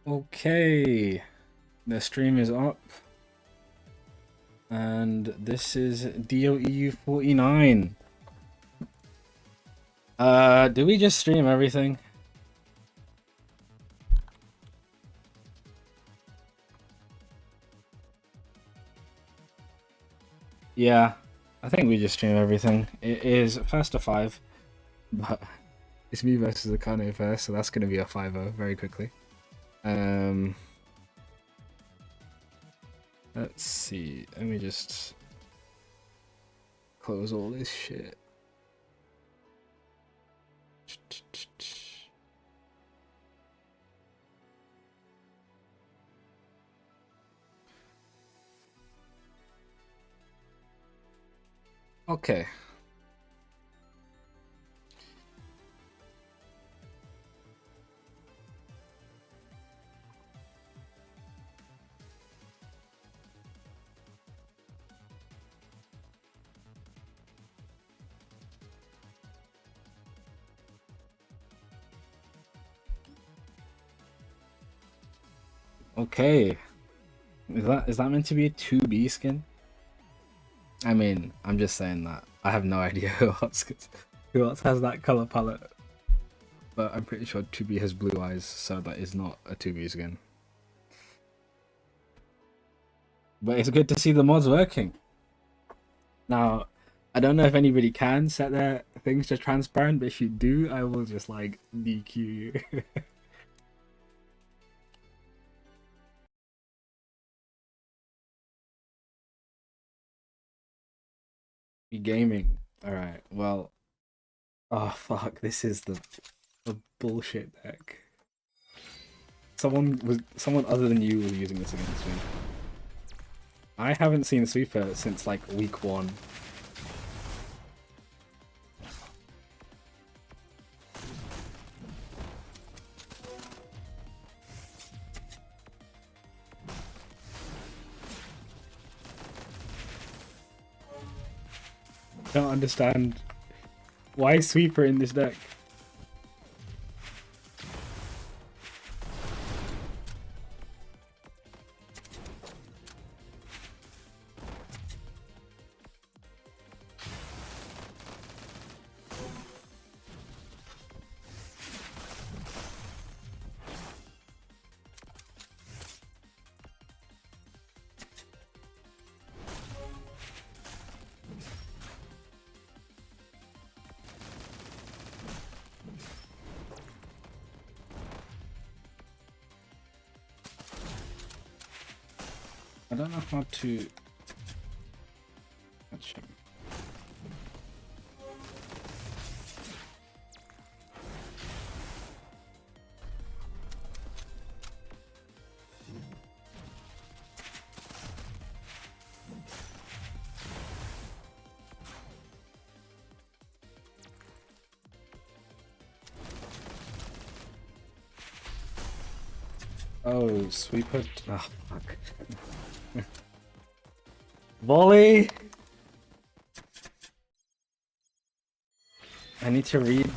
Okay, the stream is up, and this is DOEU 49. Do we just stream everything? Yeah, I think we just stream everything. It is first to 5, but it's me versus Akane first, so that's gonna be a 5-0 very quickly. Let's see. Let me just close all this shit. Okay. Okay. Is that meant to be a 2B skin? I mean, I'm just saying that. I have no idea who else has that color palette. But I'm pretty sure 2B has blue eyes, so that is not a 2B skin. But it's good to see the mods working. Now, I don't know if anybody can set their things to transparent, but if you do, I will just like DQ you. Be gaming. Alright, well. Oh fuck, this is the bullshit deck. Someone other than you was using this against me. I haven't seen Sweeper since like week 1. Don't understand why Sweeper in this deck. I don't know how to catch him. Oh, Sweeper. Oh, fuck. Volley! I need to read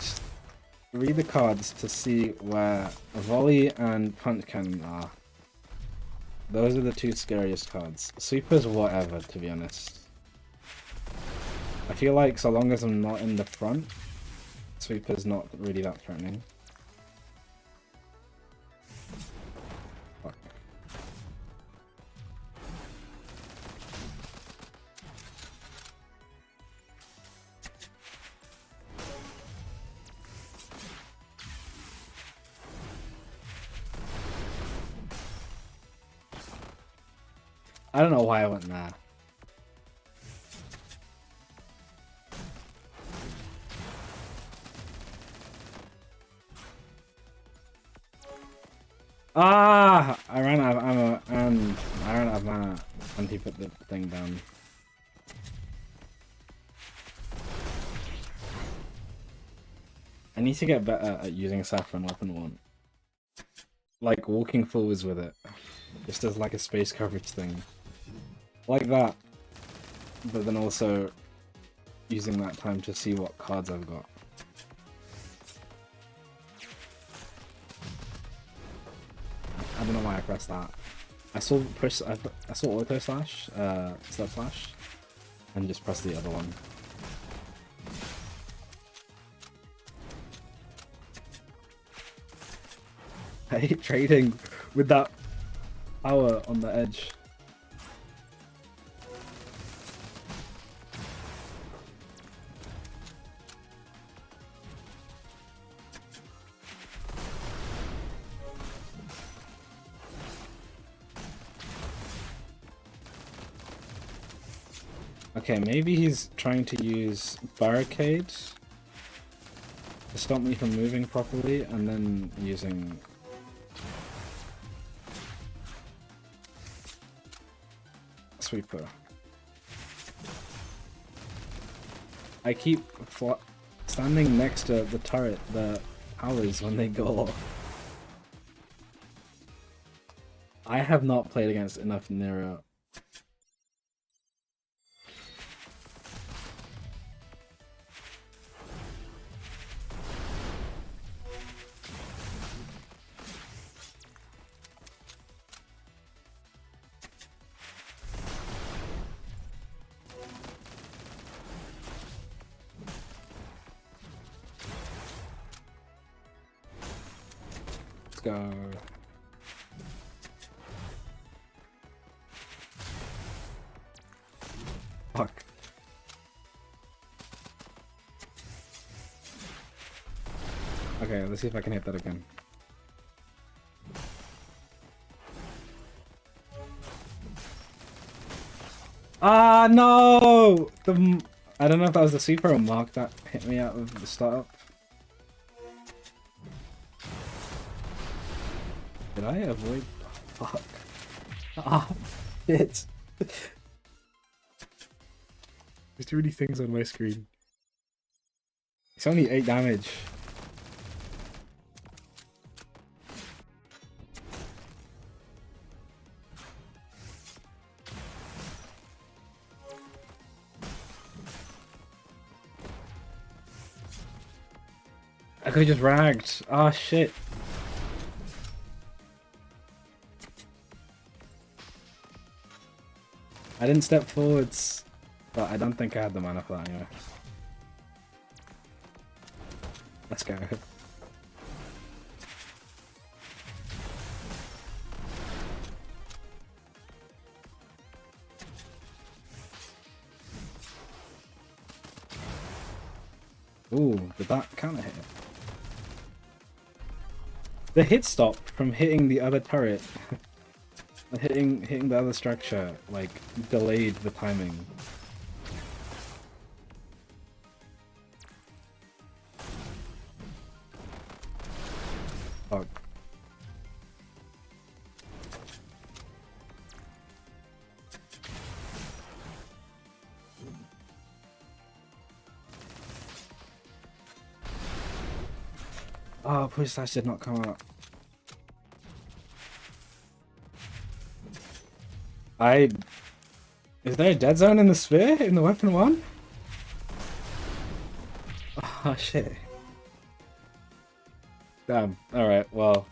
the cards to see where Volley and Punch Cannon are. Those are the two scariest cards. Sweeper's whatever, to be honest. I feel like so long as I'm not in the front, Sweeper's not really that threatening. Fuck. I don't know why I went there. Ah! I ran out of ammo and I ran out of mana and he put the thing down. I need to get better at using Saffron Weapon 1. Like walking forwards with it. Just as like a space coverage thing. Like that. But then also using that time to see what cards I've got. I don't know why I pressed that. I saw auto slash, step slash, and just press the other one. I hate trading with that power on the edge. Okay, maybe he's trying to use barricade to stop me from moving properly, and then using sweeper. I keep standing next to the turret, the towers, when they go off. I have not played against enough Nero. Let's go. Fuck. Okay, let's see if I can hit that again. Ah, no! I don't know if that was the super or Mark that hit me out of the startup. Did I avoid? Fuck. Ah, shit. There's too many things on my screen. It's only 8 damage. I could've just ragged. Ah, shit. I didn't step forwards, but I don't think I had the mana for that anyway. Let's go. Ooh, did that counter hit? The hit stop from hitting the other turret, hitting the other structure, like, delayed the timing. Fuck. Oh, push slash did not come out. Is there a dead zone in the sphere in the weapon one? Oh shit. Damn. Alright, well.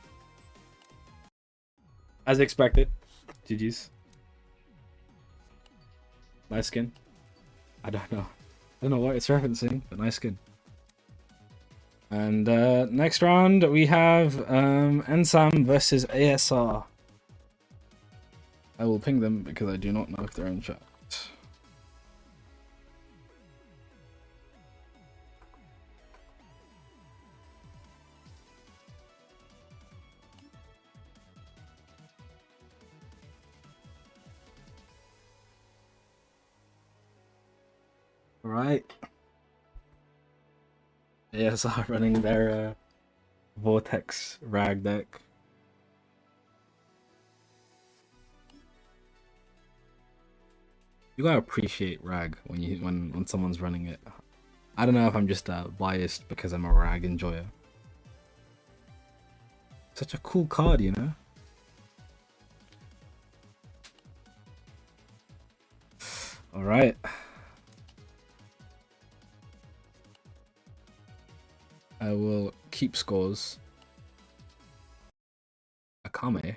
As expected. GG's. Nice skin. I don't know. I don't know what it's referencing, but nice skin. And next round we have Ensam versus ASR. I will ping them because I do not know if they're in chat. Alright. ASR running their Vortex rag deck. You gotta appreciate rag when someone's running it. I don't know if I'm just biased because I'm a rag enjoyer. Such a cool card, you know? Alright. I will keep scores. Akame.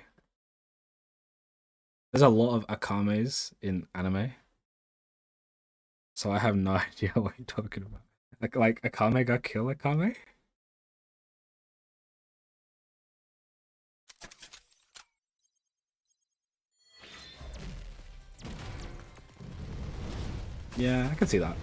There's a lot of akames in anime, so I have no idea what you're talking about. Like akame got kill akame? Yeah, I can see that.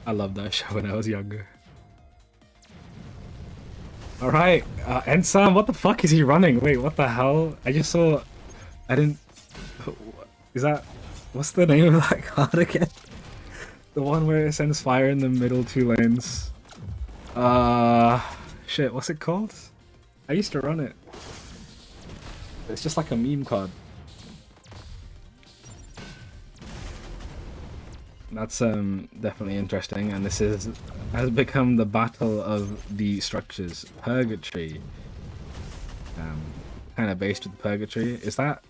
I loved that show when I was younger. Alright, Ensam, what the fuck is he running? Wait, what the hell? I just saw... I didn't... Is that... What's the name of that card again? The one where it sends fire in the middle 2 lanes. Shit, what's it called? I used to run it. It's just like a meme card. That's definitely interesting, and this has become the battle of the structures. Purgatory, kind of based with Purgatory. Is that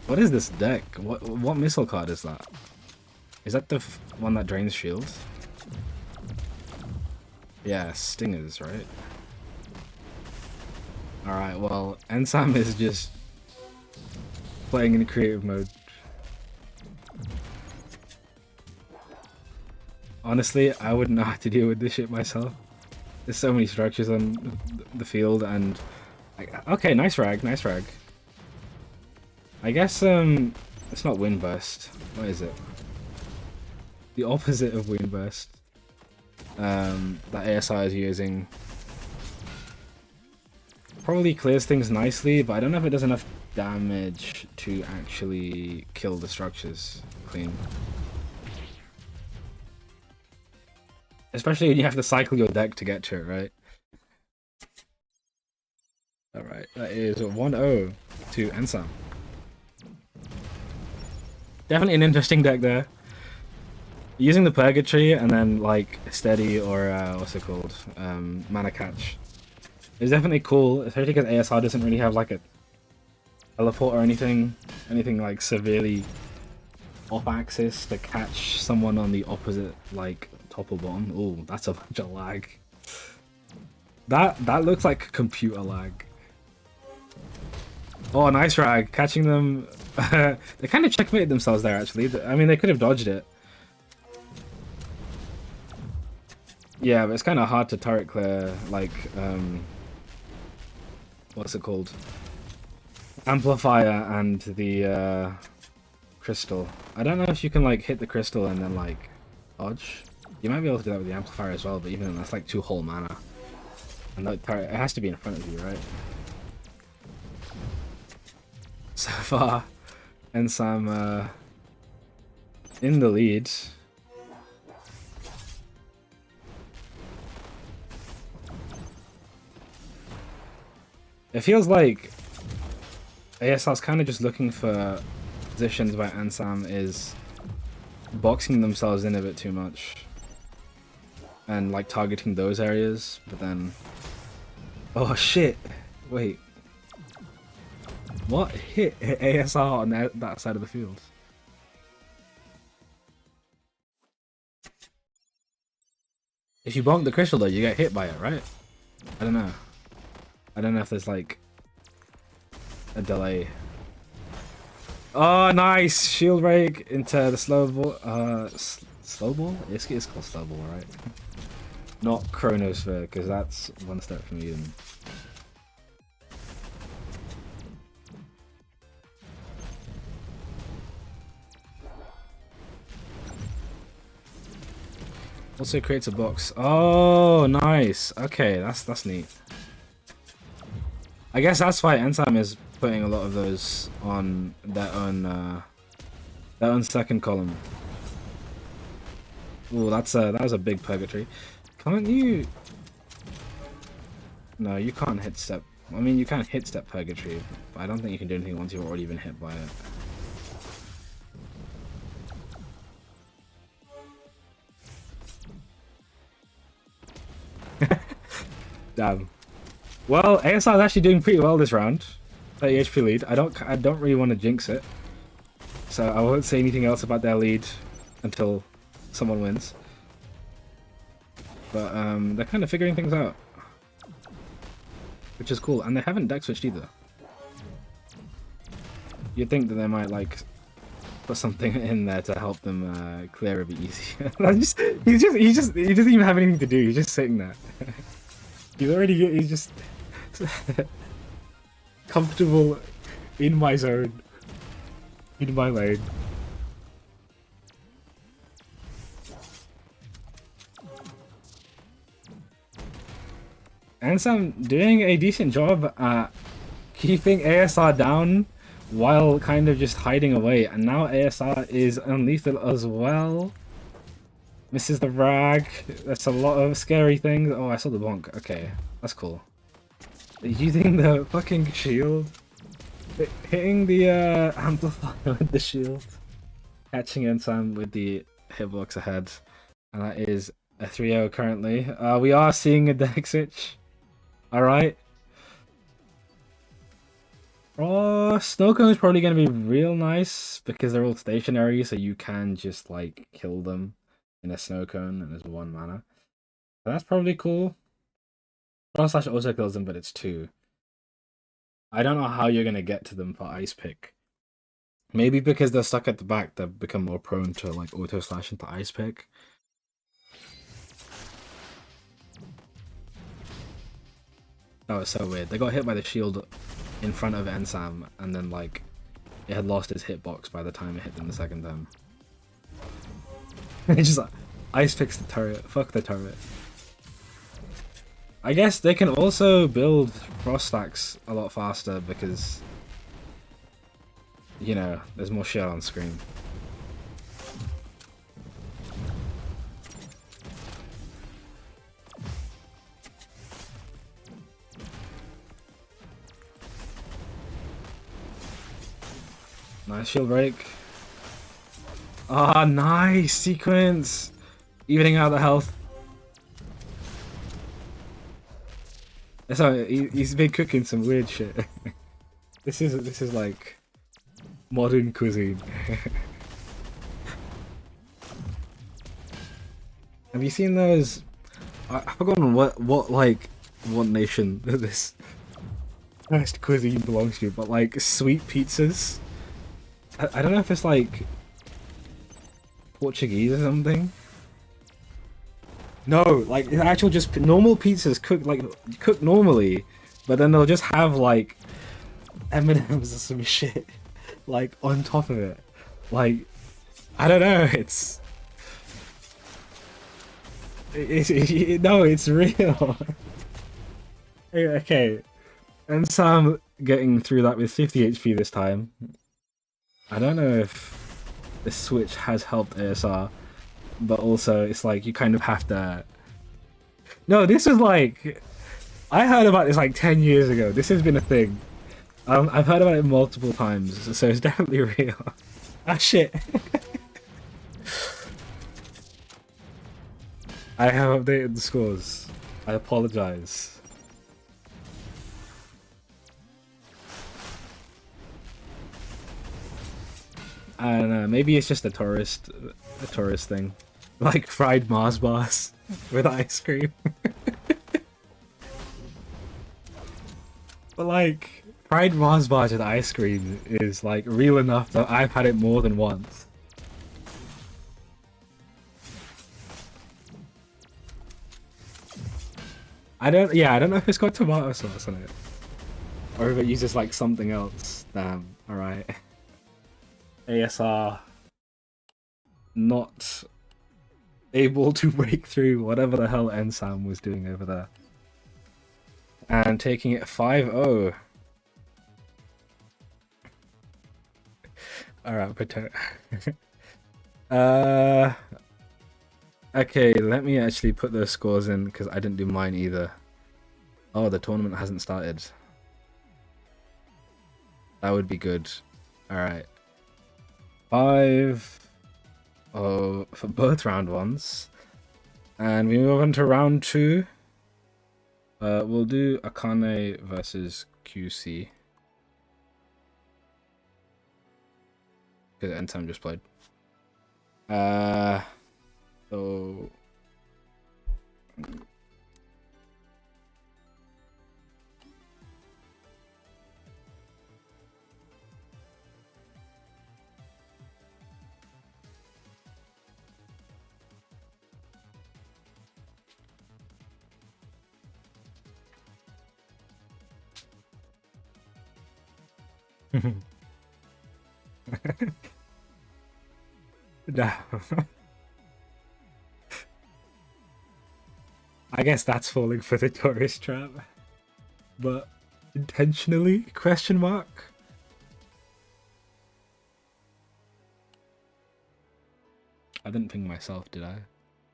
what is this deck? What missile card is that? Is that the one that drains shields? Yeah, stingers, right? All right. Well, Ensam is just playing in creative mode. Honestly, I wouldn't know how to deal with this shit myself. There's so many structures on the field, and okay, nice rag, nice rag. I guess it's not Windburst. What is it? The opposite of Windburst. That ASI is using probably clears things nicely, but I don't know if it does enough damage to actually kill the structures clean. Especially when you have to cycle your deck to get to it, right? Alright, that is 1-0 to Ensam. Definitely an interesting deck there. Using the Purgatory and then like Steady or what's it called? Mana Catch. It's definitely cool, especially because ASR doesn't really have like a teleport or anything like severely off axis to catch someone on the opposite like top or bottom. Oh, that's a bunch of lag. That looks like computer lag. Oh, nice rag. Catching them. They kind of checkmated themselves there, actually. I mean, they could have dodged it. Yeah, but it's kind of hard to turret clear, like, what's it called? Amplifier and the, crystal. I don't know if you can, like, hit the crystal and then, like, dodge. You might be able to do that with the amplifier as well, but even then, that's like 2 whole mana. And that turret, it has to be in front of you, right? So far, Ensam in the lead. It feels like ASR's kind of just looking for positions where Ensam is boxing themselves in a bit too much. And like targeting those areas, but then... Oh shit! Wait. What hit ASR on that side of the field? If you bonk the crystal though, you get hit by it, right? I don't know. I don't know if there's like a delay. Oh, nice! Shield rake into the slow ball. Slow ball? It's called slow ball, right? Not Chronosphere, because that's one step from EUden. Also creates a box. Oh, nice. Okay, that's neat. I guess that's why Ensam is putting a lot of those on their own second column. Ooh, that was a big purgatory. Can't you? No, you can't hit step. I mean, you can't hit step purgatory, but I don't think you can do anything once you've already been hit by it. Damn. Well, ASR is actually doing pretty well this round. 30 HP lead. I don't really want to jinx it, so I won't say anything else about their lead until someone wins. But they're kind of figuring things out, which is cool. And they haven't deck switched either. You'd think that they might like put something in there to help them clear a bit easier. he doesn't even have anything to do. He's just sitting there. He's just comfortable in my zone, in my lane. And Sam doing a decent job at keeping ASR down while kind of just hiding away. And now ASR is unlethal as well. Misses the rag. That's a lot of scary things. Oh, I saw the bonk. Okay, that's cool. Using the fucking shield. Hitting the amplifier with the shield. Catching Ensam with the hitbox ahead. And that is a 3-0 currently. We are seeing a deck switch. Alright. Oh, snow cone is probably going to be real nice because they're all stationary, so you can just like kill them in a snow cone and there's 1 mana. So that's probably cool. Frost Slash also kills them, but it's 2. I don't know how you're going to get to them for Ice Pick. Maybe because they're stuck at the back, they've become more prone to like auto slash into Ice Pick. Oh, it's so weird. They got hit by the shield in front of Ensam, and then like it had lost its hitbox by the time it hit them the second time. It just like Ice Picks the turret. Fuck the turret. I guess they can also build frost stacks a lot faster because, you know, there's more shit on screen. Nice shield break. Ah, nice sequence! Evening out the health. So he's been cooking some weird shit. This is like modern cuisine. Have you seen those? I've forgotten what nation this first cuisine belongs to, but like sweet pizzas. I don't know if it's like Portuguese or something. No, like it's actual just normal pizzas cooked normally, but then they'll just have like M&Ms or some shit like on top of it. Like I don't know, no, it's real. Okay, and Sam getting through that with 50 HP this time. I don't know if the switch has helped ASR, but also it's like you kind of have to. No, this is like I heard about this like 10 years ago. This has been a thing. I've heard about it multiple times, so it's definitely real. Ah shit. I have updated the scores. I apologize. I don't know, maybe it's just a tourist thing. Like fried Mars bars with ice cream. But like, fried Mars bars with ice cream is like real enough that I've had it more than once. I don't know if it's got tomato sauce on it. Or if it uses like something else. Damn, alright. ASR not able to break through whatever the hell Ensam was doing over there. And taking it 5-0. Alright, okay, let me actually put those scores in because I didn't do mine either. Oh, the tournament hasn't started. That would be good. Alright. 5-0 for both round ones. And we move on to round 2. We'll do Akane versus QC. Because Ensam just played. So no. I guess that's falling for the tourist trap. But intentionally? Question mark? I didn't ping myself, did I?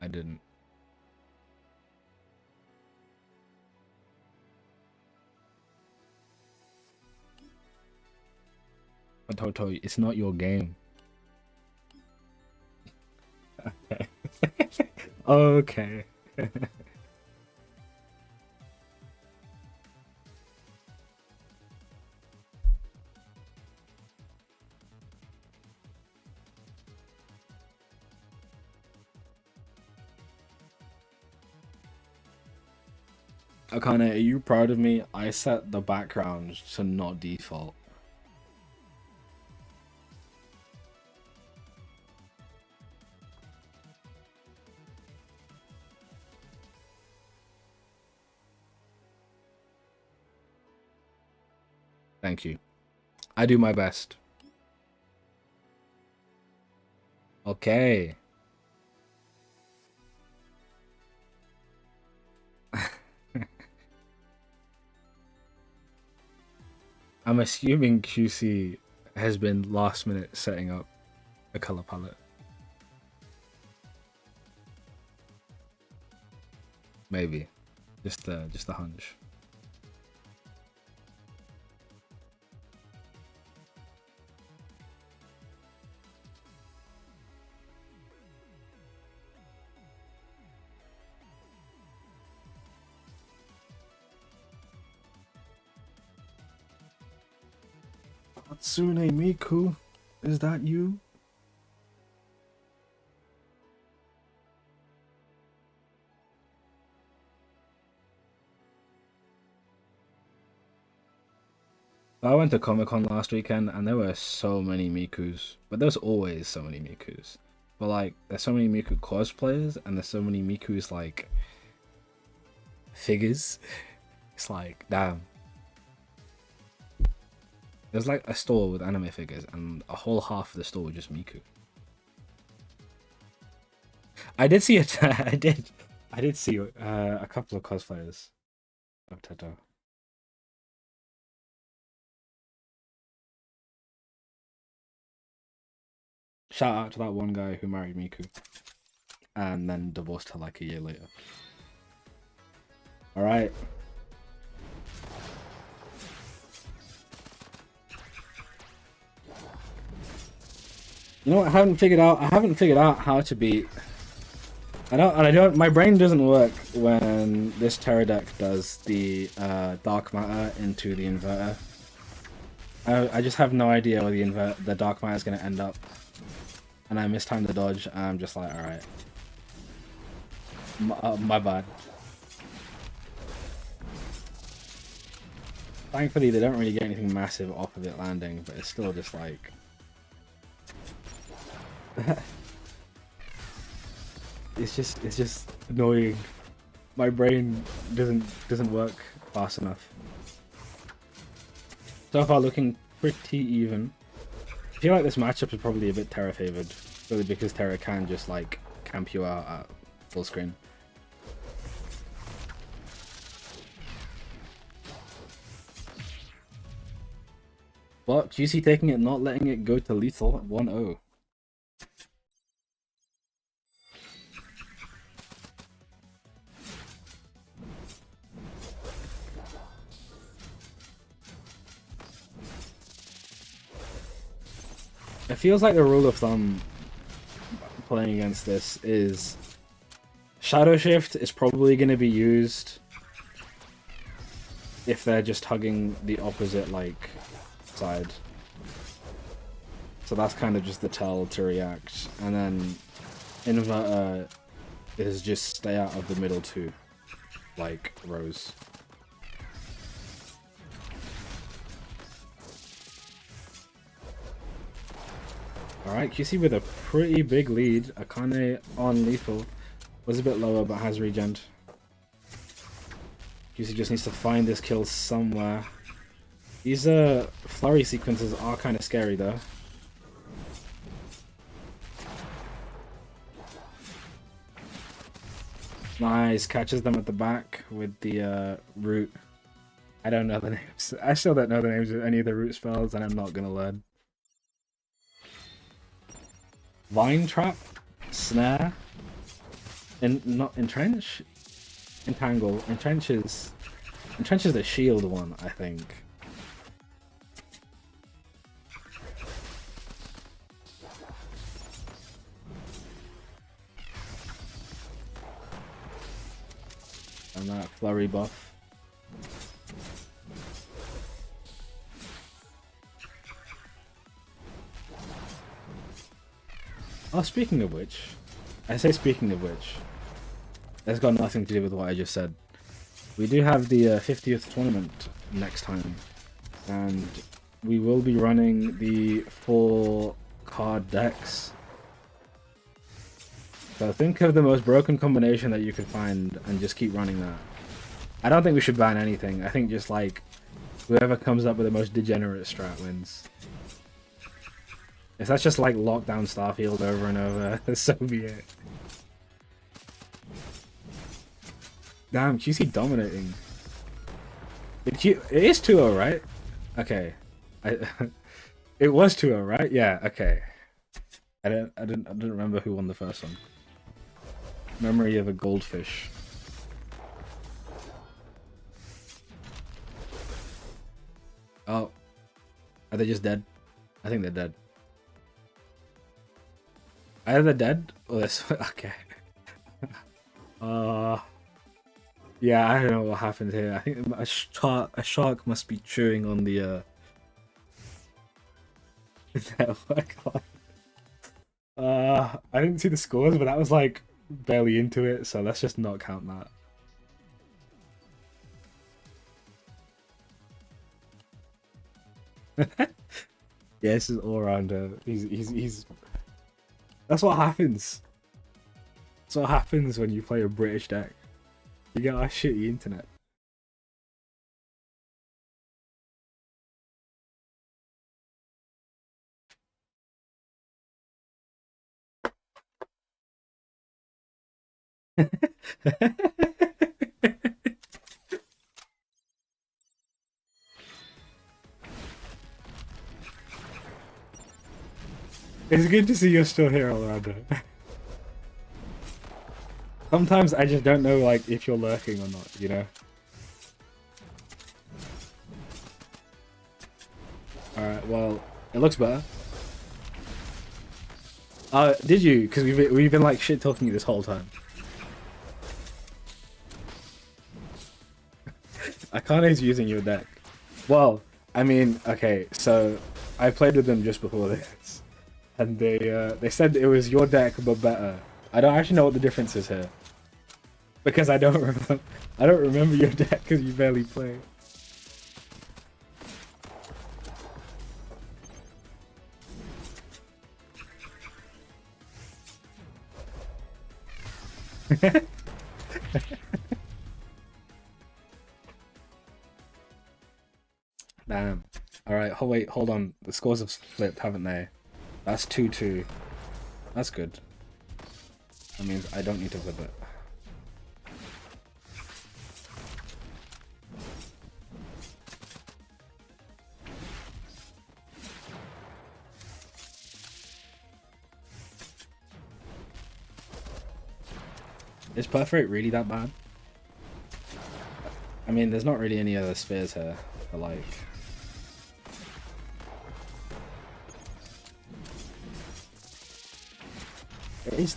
I didn't. But Toto, it's not your game. Okay. Okay. Akane, are you proud of me? I set the background to not default. Thank you. I do my best. Okay. I'm assuming QC has been last minute setting up a color palette. Maybe. Just a hunch. Hatsune Miku, is that you? I went to Comic Con last weekend and there were so many Mikus, but there's always so many Mikus. But like, there's so many Miku cosplayers and there's so many Miku's like figures. It's like, damn. There's like a store with anime figures and a whole half of the store was just Miku. I did see it. I did see a couple of cosplayers of Teto. Shout out to that one guy who married Miku and then divorced her like a year later. All right. You know what? I haven't figured out how to beat. I don't. My brain doesn't work when this Terra deck does the dark matter into the inverter. I just have no idea where the dark matter is gonna end up, and I mistimed the dodge. And I'm just like, all right, my bad. Thankfully, they don't really get anything massive off of it landing, but it's still just like. It's just annoying. My brain doesn't work fast enough. So far, looking pretty even. I feel like this matchup is probably a bit Terra favored, really, because Terra can just like camp you out at full screen. But QC taking it, not letting it go to lethal 1-0. It feels like the rule of thumb playing against this is Shadow Shift is probably going to be used if they're just hugging the opposite like side. So that's kind of just the tell to react. And then Inverter is just stay out of the middle two, like, rows. Alright, QC with a pretty big lead. Akane on lethal. Was a bit lower, but has regened. QC just needs to find this kill somewhere. These flurry sequences are kind of scary, though. Nice, catches them at the back with the root. I don't know the names. I still don't know the names of any of the root spells, and I'm not gonna learn. Vine trap, snare, not entrench, entangle, entrenches the shield one, I think. And that flurry buff. Oh, speaking of which, that's got nothing to do with what I just said. We do have the 50th tournament next time, and we will be running the 4 card decks. So think of the most broken combination that you could find and just keep running that. I don't think we should ban anything. I think just like whoever comes up with the most degenerate strat wins. If that's just like lockdown Starfield over and over, so be it. Damn, QC dominating. It is 2-0, right? Okay. It was 2-0, right? Yeah, okay. I didn't remember who won the first one. Memory of a goldfish. Oh. Are they just dead? I think they're dead. Either they're dead or they're... Okay. Yeah, I don't know what happened here. I think a shark must be chewing on the network line. I didn't see the scores, but that was like barely into it, so let's just not count that. Yeah, this is all rounder. He's that's what happens. That's what happens when you play a British deck. You get our shitty internet. It's good to see you're still here, Orlando. Sometimes I just don't know like if you're lurking or not, you know? Alright, well, it looks better. Did you? Because we've been like shit talking you this whole time. Akane's using your deck. Well, I mean, okay, so I played with them just before this, and they said it was your deck but better. I don't actually know what the difference is here, because I don't remember your deck because you barely play. Damn. Alright, wait, hold on. The scores have flipped, haven't they? That's 2-2. That's good. That means I don't need to flip it. Is Perforate really that bad? I mean, there's not really any other spears here, but like... It is...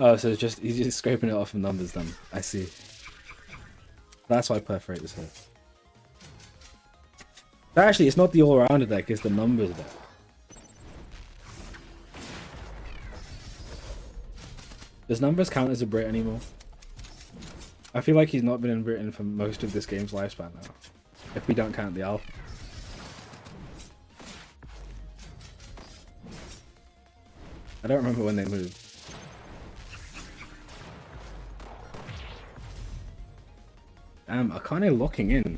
Oh, so it's just, he's just scraping it off of numbers then. I see. That's why Perforate is here. But actually, it's not the all-rounder deck, it's the numbers deck. Does Numbers count as a Brit anymore? I feel like he's not been in Britain for most of this game's lifespan now. If we don't count the alpha. I don't remember when they moved. Damn, Akane locking in.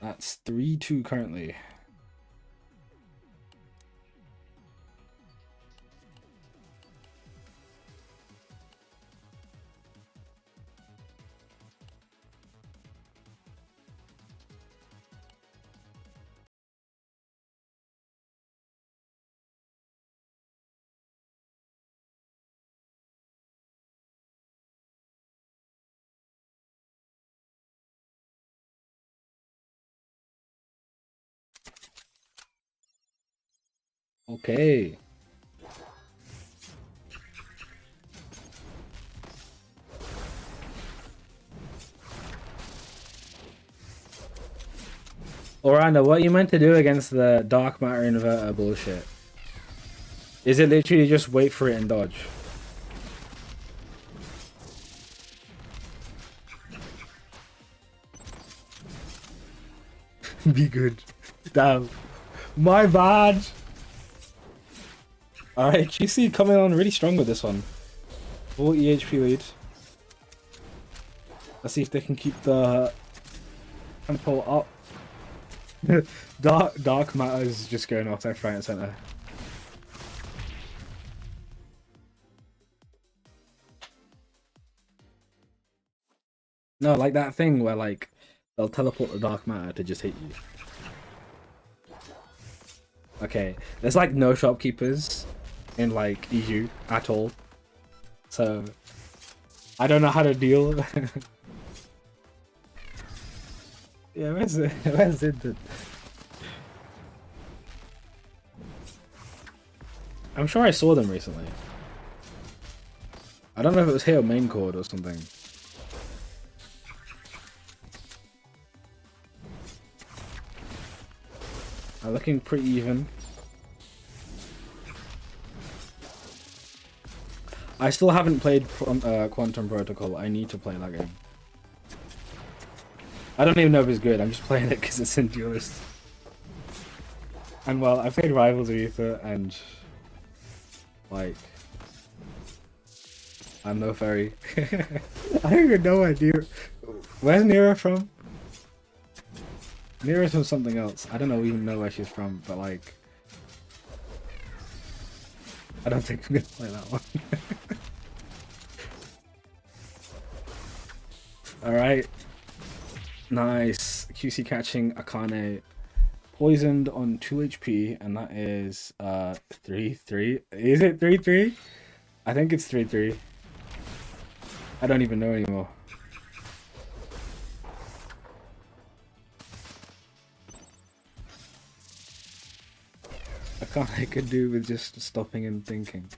That's 3-2 currently. Okay. Orlando, what you meant to do against the dark matter inverter bullshit? Is it literally just wait for it and dodge? Be good. Damn. My bad. Alright, QC coming on really strong with this one. Full EHP lead. Let's see if they can keep the tempo up. Dark matter is just going off left, right, and center. No, like that thing where like they'll teleport the dark matter to just hit you. Okay, there's like no shopkeepers in like EU at all, so I don't know how to deal. Yeah, where's it? I'm sure I saw them recently. I don't know if it was here or main chord or something. I'm looking pretty even. I still haven't played Quantum Protocol. I need to play that game. I don't even know if it's good. I'm just playing it because it's in Duelists. And well, I played Rivals of Ether and like I'm no fairy. I don't even know where where's Nira from? Nira's from something else. I don't even know where she's from, but like I don't think I'm gonna play that one. Alright. Nice. QC catching Akane poisoned on 2 HP, and that is 3-3. Is it 3-3? I think it's 3-3. I don't even know anymore. Akane could do with just stopping and thinking.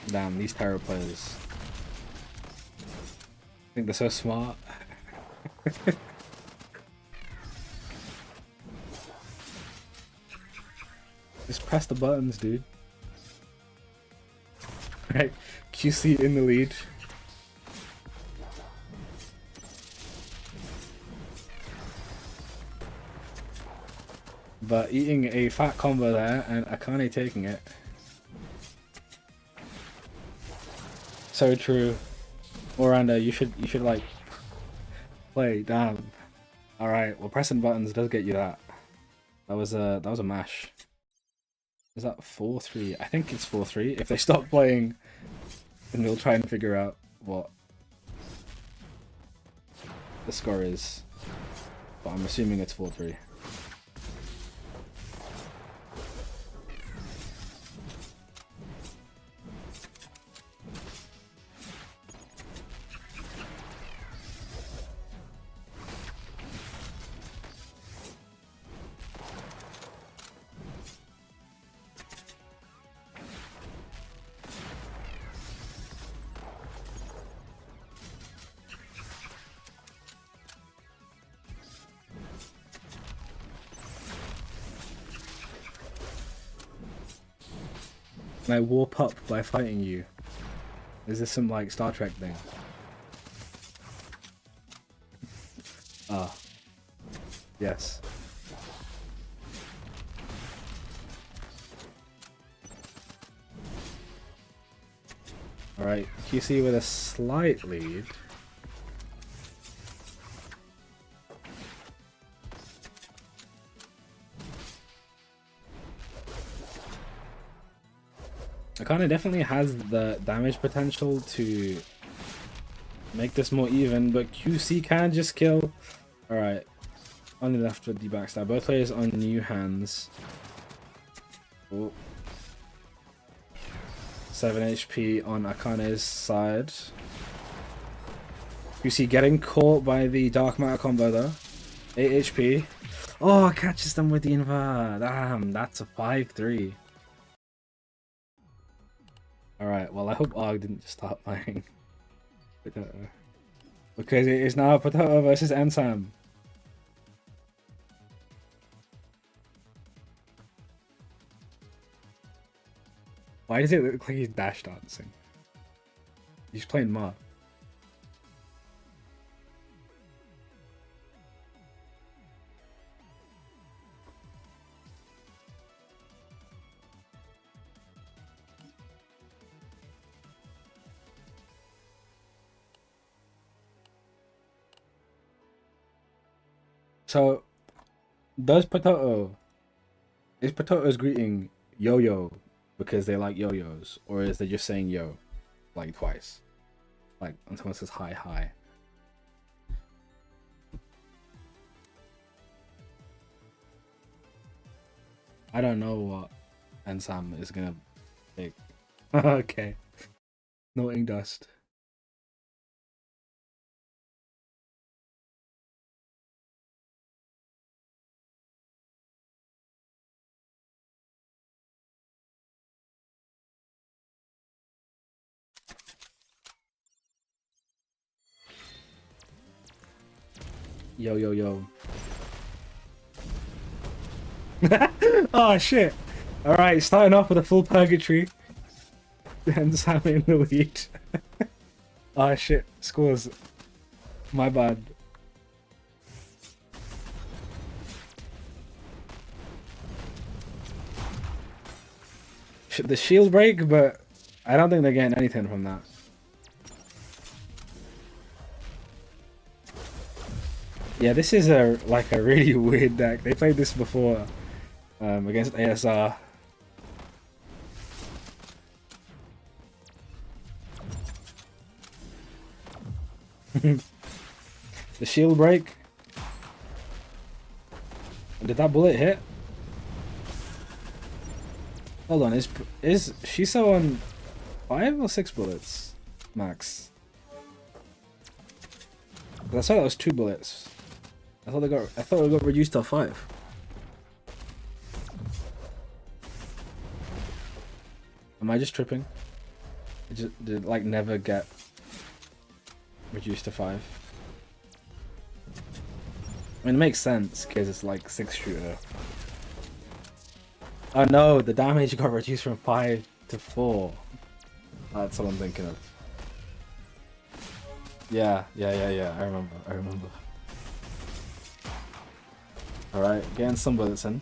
Damn, these tarot players. I think they're so smart. Just press the buttons, dude. Right, QC in the lead. But eating a fat combo there, and Akane taking it. So true. Orlando, you should like play. Damn. All right. Well, pressing buttons does get you that. That was a mash. Is that 4-3? I think it's 4-3. If they stop playing, then we'll try and figure out what the score is. But I'm assuming it's 4-3. Can I warp up by fighting you? Is this some like Star Trek thing? Ah. Yes. Alright, QC with a slight lead. Akane definitely has the damage potential to make this more even, but QC can just kill. Alright, only left with the backstab. Both players on new hands. Oh. 7 HP on Akane's side. QC getting caught by the Dark Matter combo though. 8 HP. Oh, catches them with the invert. Damn, that's a 5-3. Alright, well I hope Arg didn't just start playing Potato. Because it is now Potato versus Ensam. Why does it look like he's dash dancing? He's playing Ma. So, is Potato's greeting yo-yo because they like yo-yos, or is they just saying yo, like twice? Like, when someone says hi, hi. I don't know what Ensam is gonna pick. Okay. No ink dust. Yo, yo, yo. Oh, shit. Alright, starting off with a full purgatory. And Sam in the lead. Oh, shit. Scores. My bad. The shield break, but I don't think they're getting anything from that. Yeah, this is like a really weird deck. They played this before against ASR. The shield break. Did that bullet hit? Hold on, is Shiso on 5 or 6 bullets max? I saw that was 2 bullets. I thought it got reduced to 5. Am I just tripping? Did it like never get reduced to 5? I mean, it makes sense because it's like 6 shooter. Oh no, the damage got reduced from 5 to 4. That's what I'm thinking of. Yeah. I remember. Alright, getting some bullets in.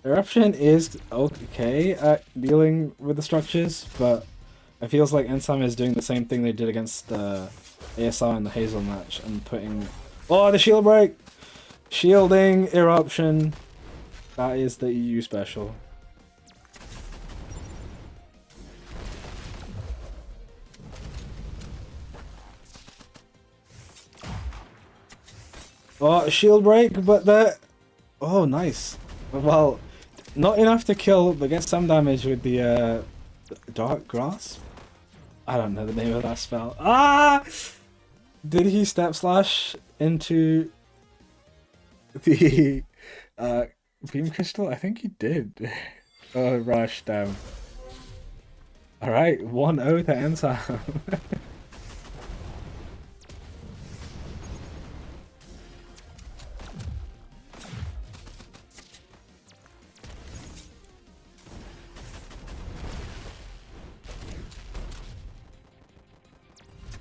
Eruption is okay at dealing with the structures, but it feels like Ensam is doing the same thing they did against the ASR in the Hazel match and putting... Oh, the shield break! Shielding, Eruption. That is the EU special. Oh, shield break, but the... Oh, nice. Well, not enough to kill, but get some damage with the Dark Grasp? I don't know the name of that spell. Ah! Did he step slash into the Beam Crystal? I think he did. Oh, rush, damn. Alright, 1-0 to Ensam.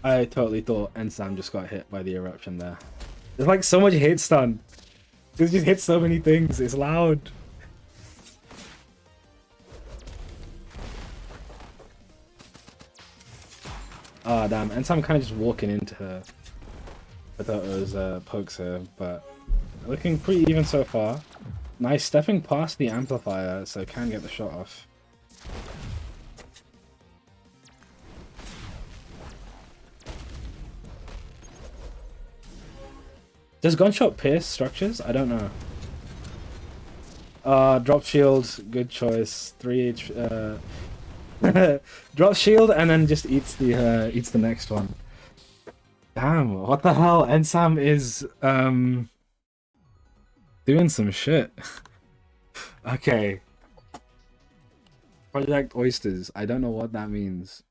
I totally thought Ensam just got hit by the eruption there. There's like so much hit stun. It just hits so many things. It's loud. Ah, damn. Ensam kind of just walking into her. I thought it was pokes her, but looking pretty even so far. Nice stepping past the amplifier, so can get the shot off. Does gunshot pierce structures? I don't know. Drop shield, good choice. 3 drop shield and then just eats the next one. Damn, what the hell? Ensam is doing some shit. Okay. Project Oysters. I don't know what that means.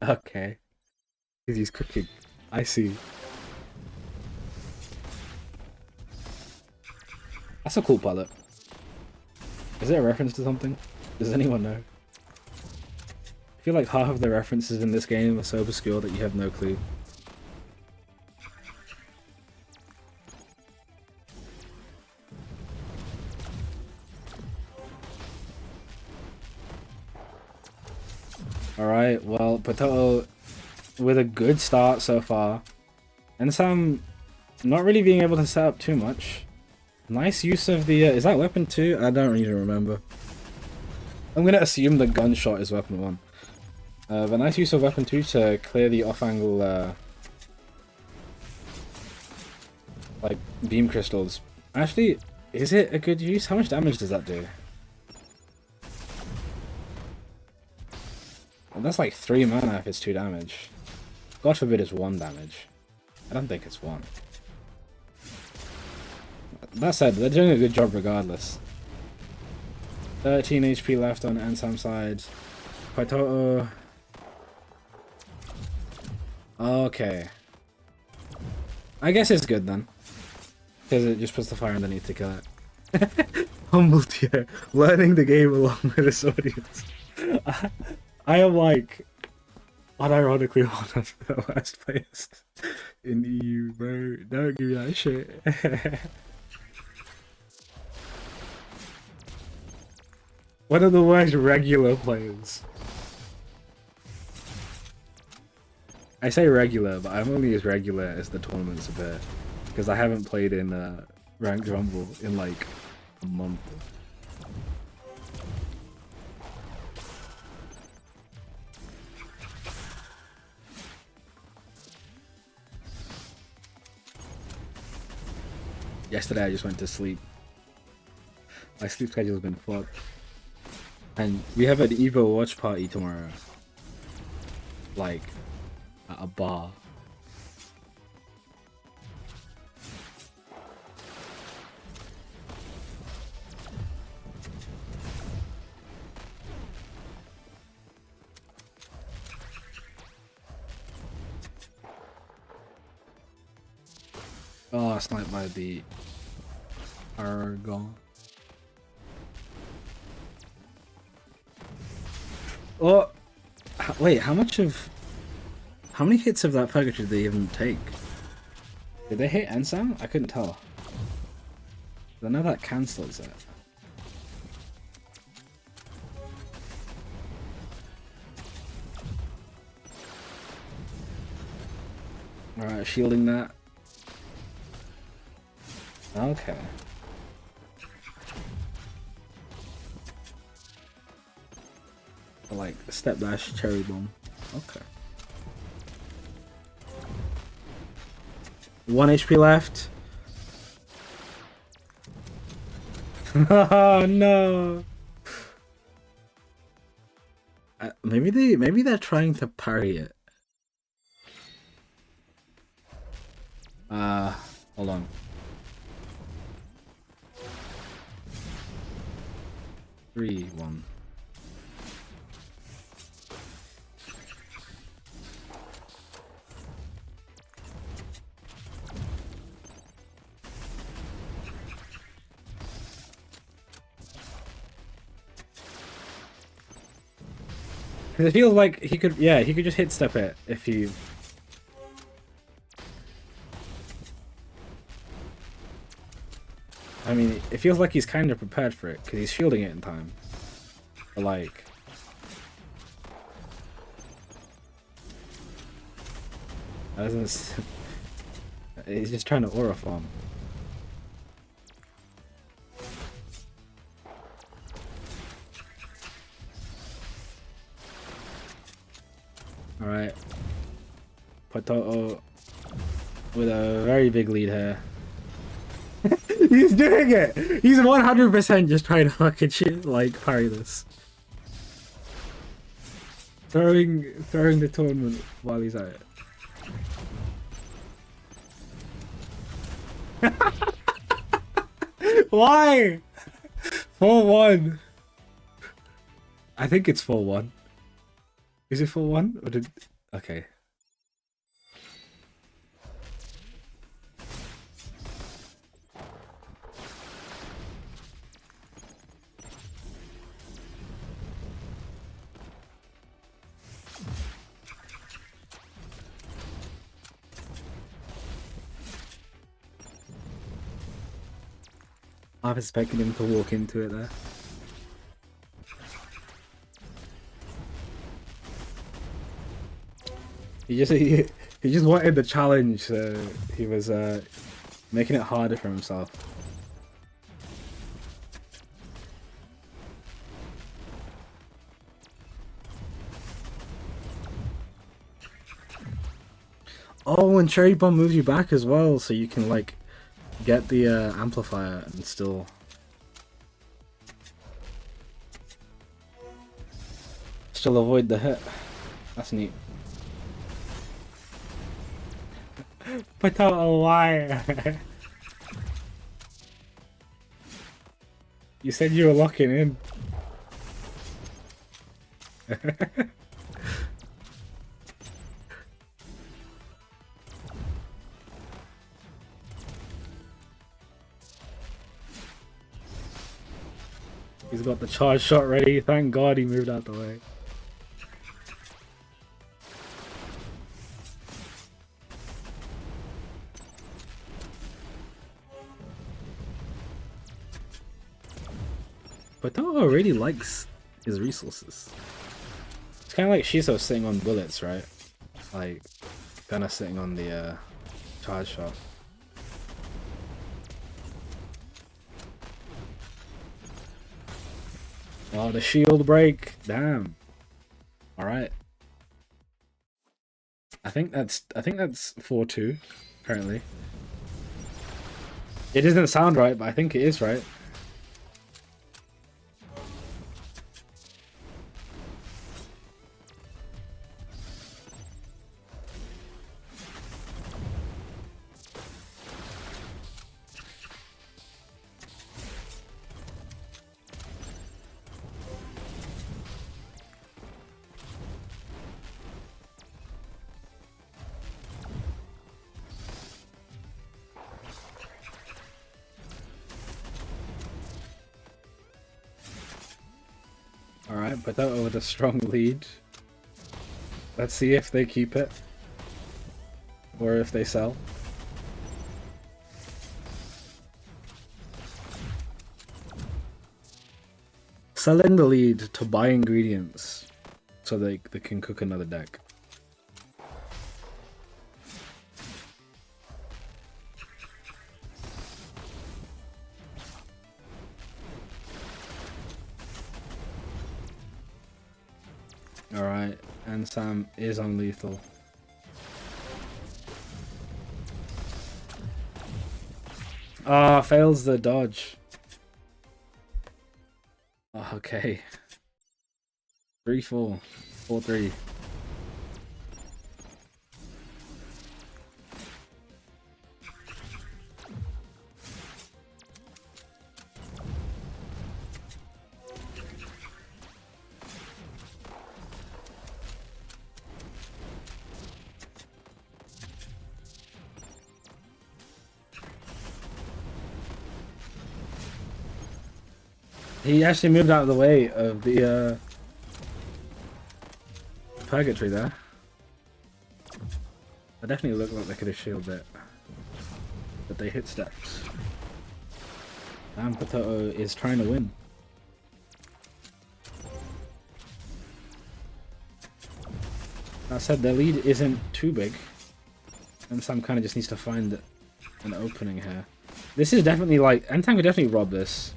Okay. Because he's cooking. I see. That's a cool palette. Is it a reference to something? Does anyone know? I feel like half of the references in this game are so obscure that you have no clue. Alright, well, Potato with a good start so far. And Sam not really being able to set up too much. Nice use of the... is that weapon 2? I don't even remember. I'm gonna assume the gunshot is weapon 1. But nice use of weapon 2 to clear the off-angle like beam crystals. Actually, is it a good use? How much damage does that do? Well, that's like 3 mana if it's 2 damage. God forbid it's 1 damage. I don't think it's 1. That said, they're doing a good job regardless. 13 HP left on Ansam's side. Paitoto. Okay. I guess it's good then. Because it just puts the fire underneath to kill it. Humble tier. Learning the game along with this audience. I am like, unironically one of the worst players in EU, bro. Don't give me that shit. One of the worst regular players. I say regular, but I'm only as regular as the tournaments appear. Because I haven't played in Ranked Rumble in like a month. Yesterday I just went to sleep. My sleep schedule's been fucked. And we have an Evo watch party tomorrow. Like, at a bar. Oh, sniped by the Argon. Oh, wait, how many hits of that purgatory did they even take? Did they hit Ensam? I couldn't tell. I know that cancels it. Alright, shielding that. Okay. Like step dash cherry bomb. Okay. 1 HP left. Oh no. Maybe they're trying to parry it. Hold on. Three, 1. Because it feels like he could, yeah, he could just hit step it if he... I mean, it feels like he's kind of prepared for it, because he's shielding it in time. But like... That doesn't... He's just trying to aura farm. Alright. Potato with a very big lead here. He's doing it! He's 100% just trying to fucking shit, like, parry this. Throwing the tournament while he's at it. Why? 4-1. I think it's 4-1. Is it 4-1? Or did... Okay. I was expecting him to walk into it there. He just wanted the challenge, so he was making it harder for himself. Oh, and Cherry Bomb moves you back as well, so you can like get the amplifier and still avoid the hit. That's neat. Put out a wire. You said you were locking in. He's got the charge shot ready. Thank God he moved out the way. But Toho really likes his resources. It's kind of like Shiso sitting on bullets, right? Like, kind of sitting on the charge shot. Oh, the shield break! Damn. All right. I think that's 4-2 currently. It doesn't sound right, but I think it is right. Alright, but that with a strong lead. Let's see if they keep it. Or if they sell. Selling the lead to buy ingredients so they can cook another deck. Alright, and Sam is on lethal. Ah, fails the dodge. Oh, okay. 3-4. 4-3. He actually moved out of the way of the Purgatory there. They definitely look like they could have shielded it. But they hit steps. Damn, Potato is trying to win. That said, their lead isn't too big. And Sam kind of just needs to find an opening here. This is definitely like... N-Time could definitely rob this.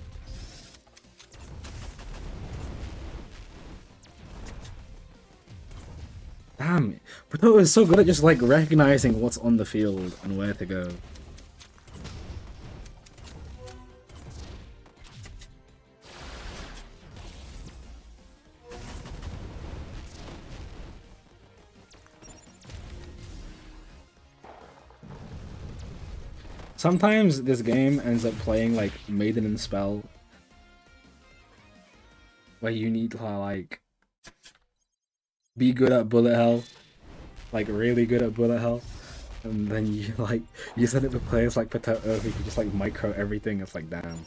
Damn, Potato is so good at just like recognizing what's on the field and where to go. Sometimes this game ends up playing like Maiden and Spell, where you need to like be good at bullet hell, like really good at bullet hell, and then you like you send it to players like Potato who can just like micro everything. It's like damn.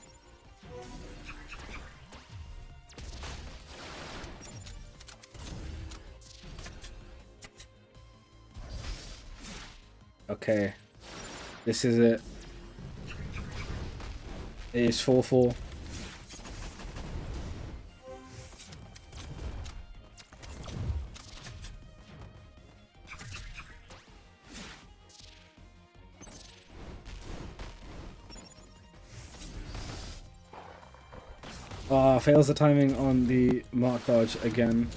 Okay, this is it. It is 4-4. Fails the timing on the mark dodge again.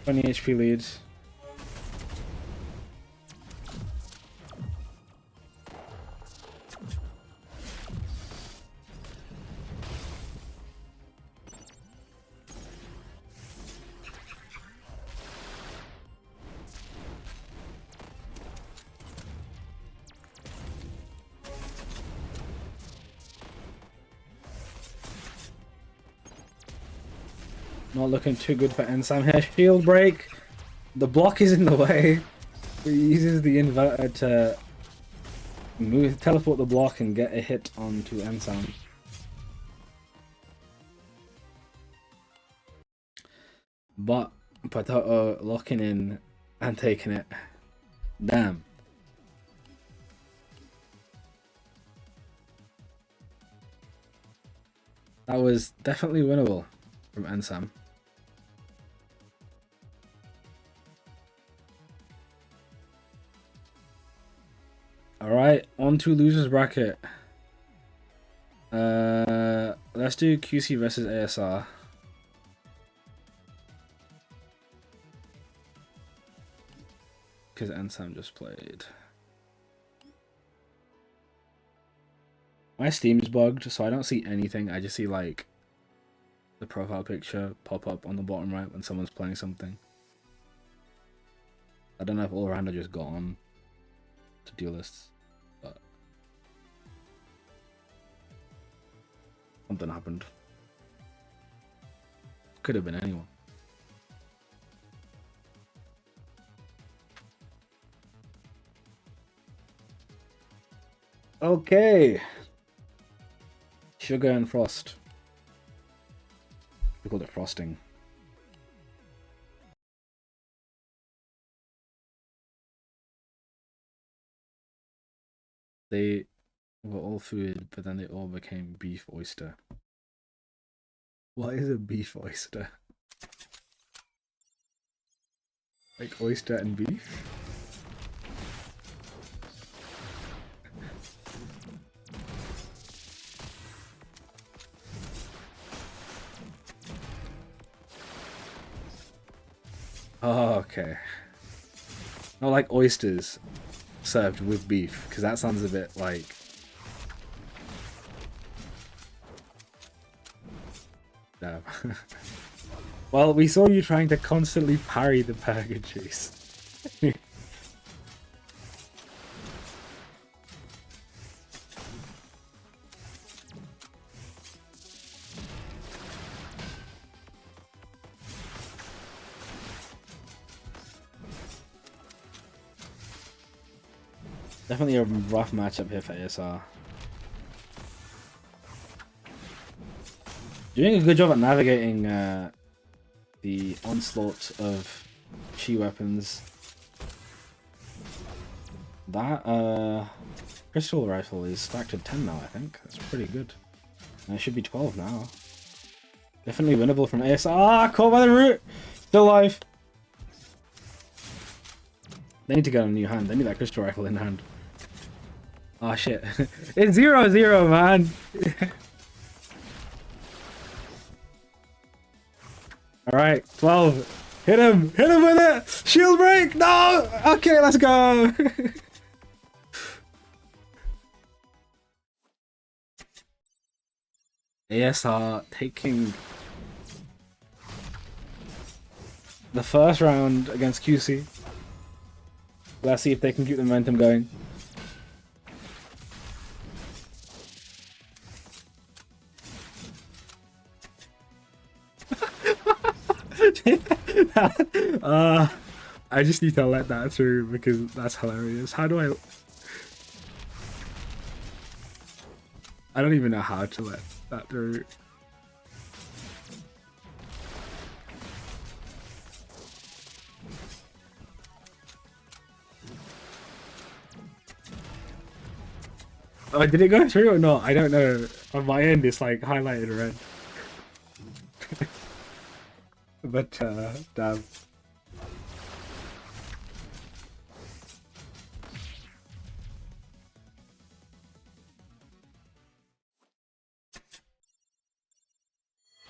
20 HP lead. Not looking too good for Ensam here. Shield break. The block is in the way. He uses the inverter to teleport the block and get a hit onto Ensam. But Potato locking in and taking it. Damn. That was definitely winnable from Ensam. Alright, on to losers bracket. Let's do QC versus ASR. Because Ensam just played. My Steam is bugged, so I don't see anything. I just see like the profile picture pop up on the bottom right when someone's playing something. I don't know if all around are just gone to Duelists, but something happened. Could have been anyone. Okay. Sugar and Frost. We called it frosting. They were all food, but then they all became beef oyster. What is a beef oyster? Like oyster and beef? Oh, okay. Not like oysters served with beef, because that sounds a bit like... Damn. Well, we saw you trying to constantly parry the purgatories. Definitely a rough matchup here for ASR. Doing a good job at navigating the onslaught of Chi weapons. That crystal rifle is stacked at 10 now, I think. That's pretty good. And it should be 12 now. Definitely winnable from ASR. Ah, caught by the root! Still alive! They need to get a new hand. They need that crystal rifle in hand. Ah, shit. It's 0-0, man! Alright, 12. Hit him! Hit him with it! Shield break! No! Okay, let's go! ASR taking the first round against QC. Let's see if they can keep the momentum going. I just need to let that through because that's hilarious. How do I don't even know how to let that through. Oh, did it go through or not? I don't know. On my end, it's like highlighted red. But, damn.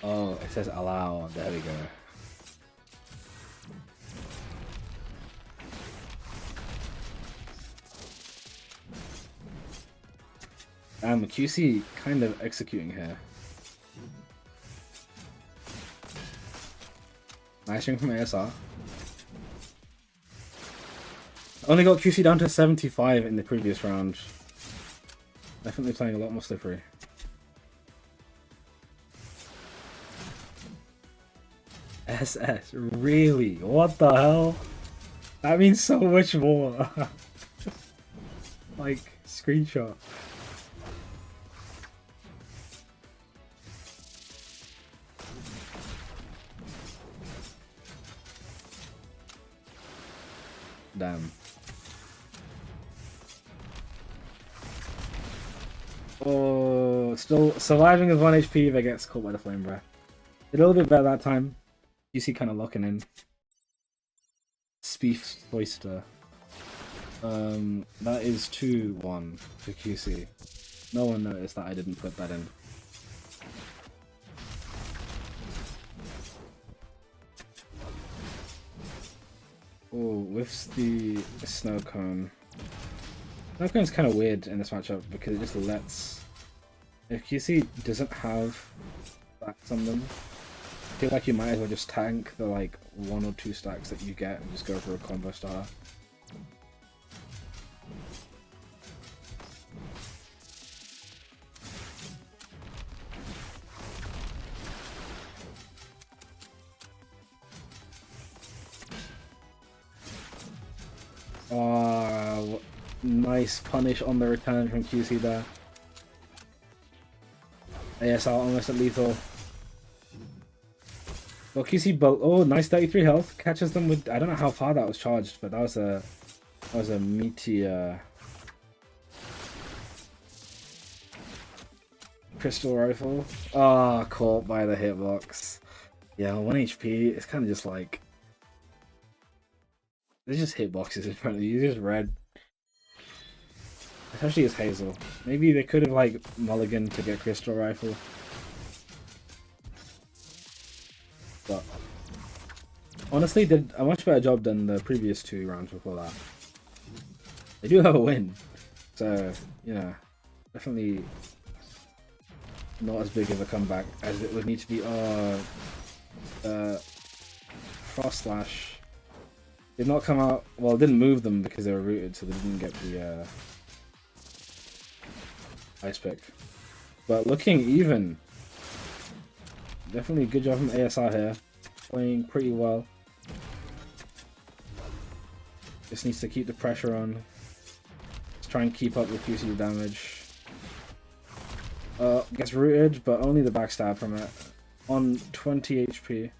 Oh, it says allow. There we go. QC kind of executing here. Nice string from ASR. Only got QC down to 75 in the previous round. Definitely playing a lot more slippery. SS, really? What the hell? That means so much more. Like, screenshot. Damn. Oh, still surviving with 1 HP if it gets caught by the flame breath. Did a little bit better that time. You see, kind of locking in. Speef Oyster. That is 2-1 for QC. No one noticed that I didn't put that in. Oh, with the snow cone. Snow cone's kind of weird in this matchup because it just lets. If QC doesn't have stacks on them, I feel like you might as well just tank the like 1 or 2 stacks that you get and just go for a combo star. Nice punish on the return from QC there. ASR almost at lethal. Well, QC, oh, nice 33 health. Catches them with, I don't know how far that was charged, but that was a meaty crystal rifle. Ah, caught by the hitbox. Yeah, 1 HP. It's kind of just like there's just hitboxes in front of you. Just red. Especially as Hazel. Maybe they could have like mulliganed to get crystal rifle. But honestly, did a much better job than the previous 2 rounds before that. They do have a win, so you know, definitely not as big of a comeback as it would need to be. Frost Slash did not come out. Well, it didn't move them because they were rooted, so they didn't get the ice pick. But looking even. Definitely a good job from ASR here. Playing pretty well. Just needs to keep the pressure on. Let's try and keep up with QC damage. Gets rooted, but only the backstab from it. On 20 HP.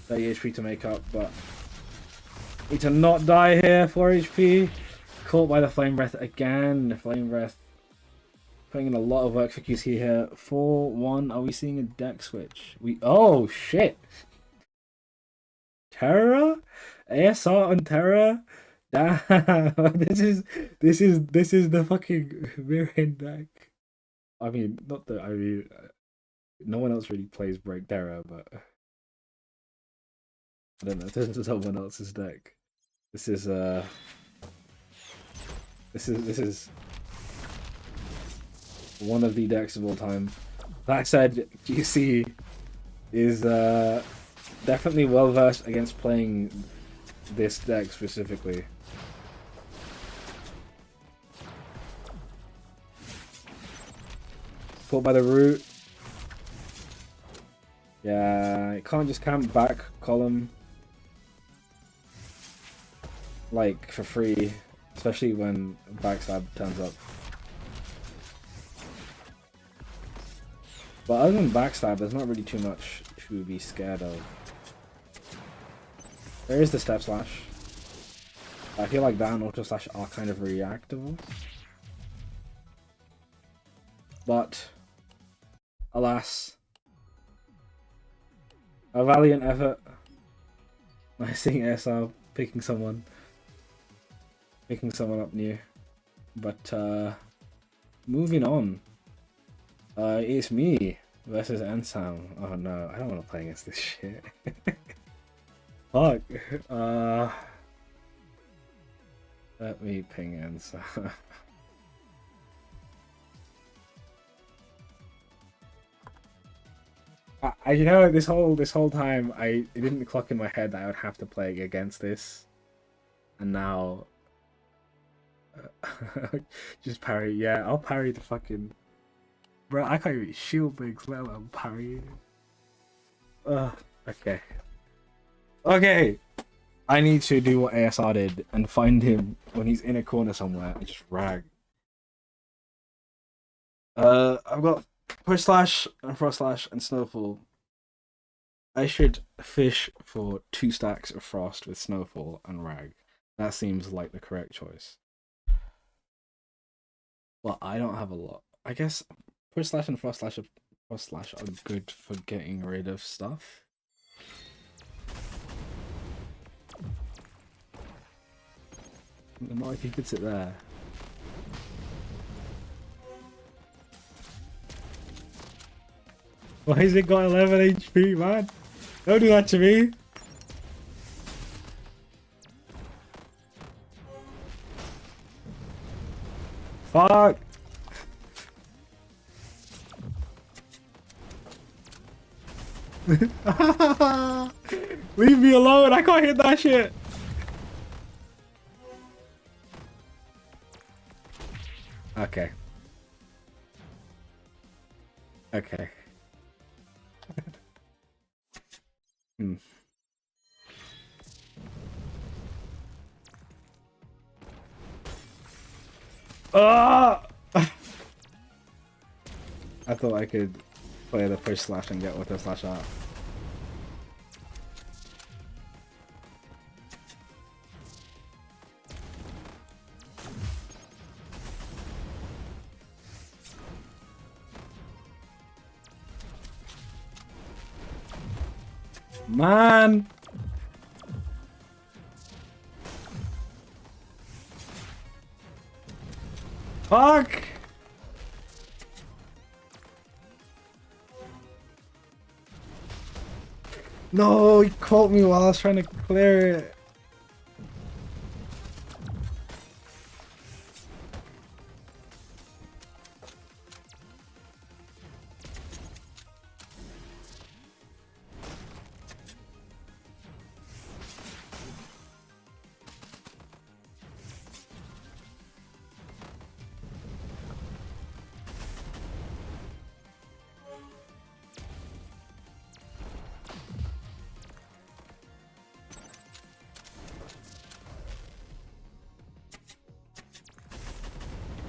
30 HP to make up, but Need to not die here, 4 HP. Caught by the Flame Breath again. The Flame Breath putting in a lot of work for QC here. 4-1. Are we seeing a deck switch? Oh shit. Terra? ASR on Terra? Damn. This is the fucking mirroring deck. I mean, not that no one else really plays Break Terra, but I don't know. This is someone else's deck. This is one of the decks of all time. That said, GC is definitely well versed against playing this deck specifically. Caught by the root. Yeah, you can't just camp back column like for free, especially when backstab turns up. But other than backstab, there's not really too much to be scared of. There is the step slash. I feel like that and auto slash are kind of reactable. But alas, a valiant effort. Nice seeing SR picking someone up new. But moving on. It's me versus Ensam. Oh no, I don't want to play against this shit. Fuck. Let me ping Ensam. You know, this whole time it didn't clock in my head that I would have to play against this, and now just parry. Yeah, I'll parry the fucking. Bro, I can't even shield things, let alone parry. Okay. Okay! I need to do what ASR did and find him when he's in a corner somewhere and just rag. I've got Push Slash and Frost Slash and Snowfall. I should fish for 2 stacks of Frost with Snowfall and rag. That seems like the correct choice. Well, I don't have a lot. I guess Push Slash and Frost Slash are good for getting rid of stuff. Not if he puts it there. Why has it got 11 HP, man? Don't do that to me. Fuck. Leave me alone, I can't hit that shit. Okay. Okay. Ah! I thought I could play the Push Slash and get auto slash out. Man! Fuck! No, he caught me while I was trying to clear it.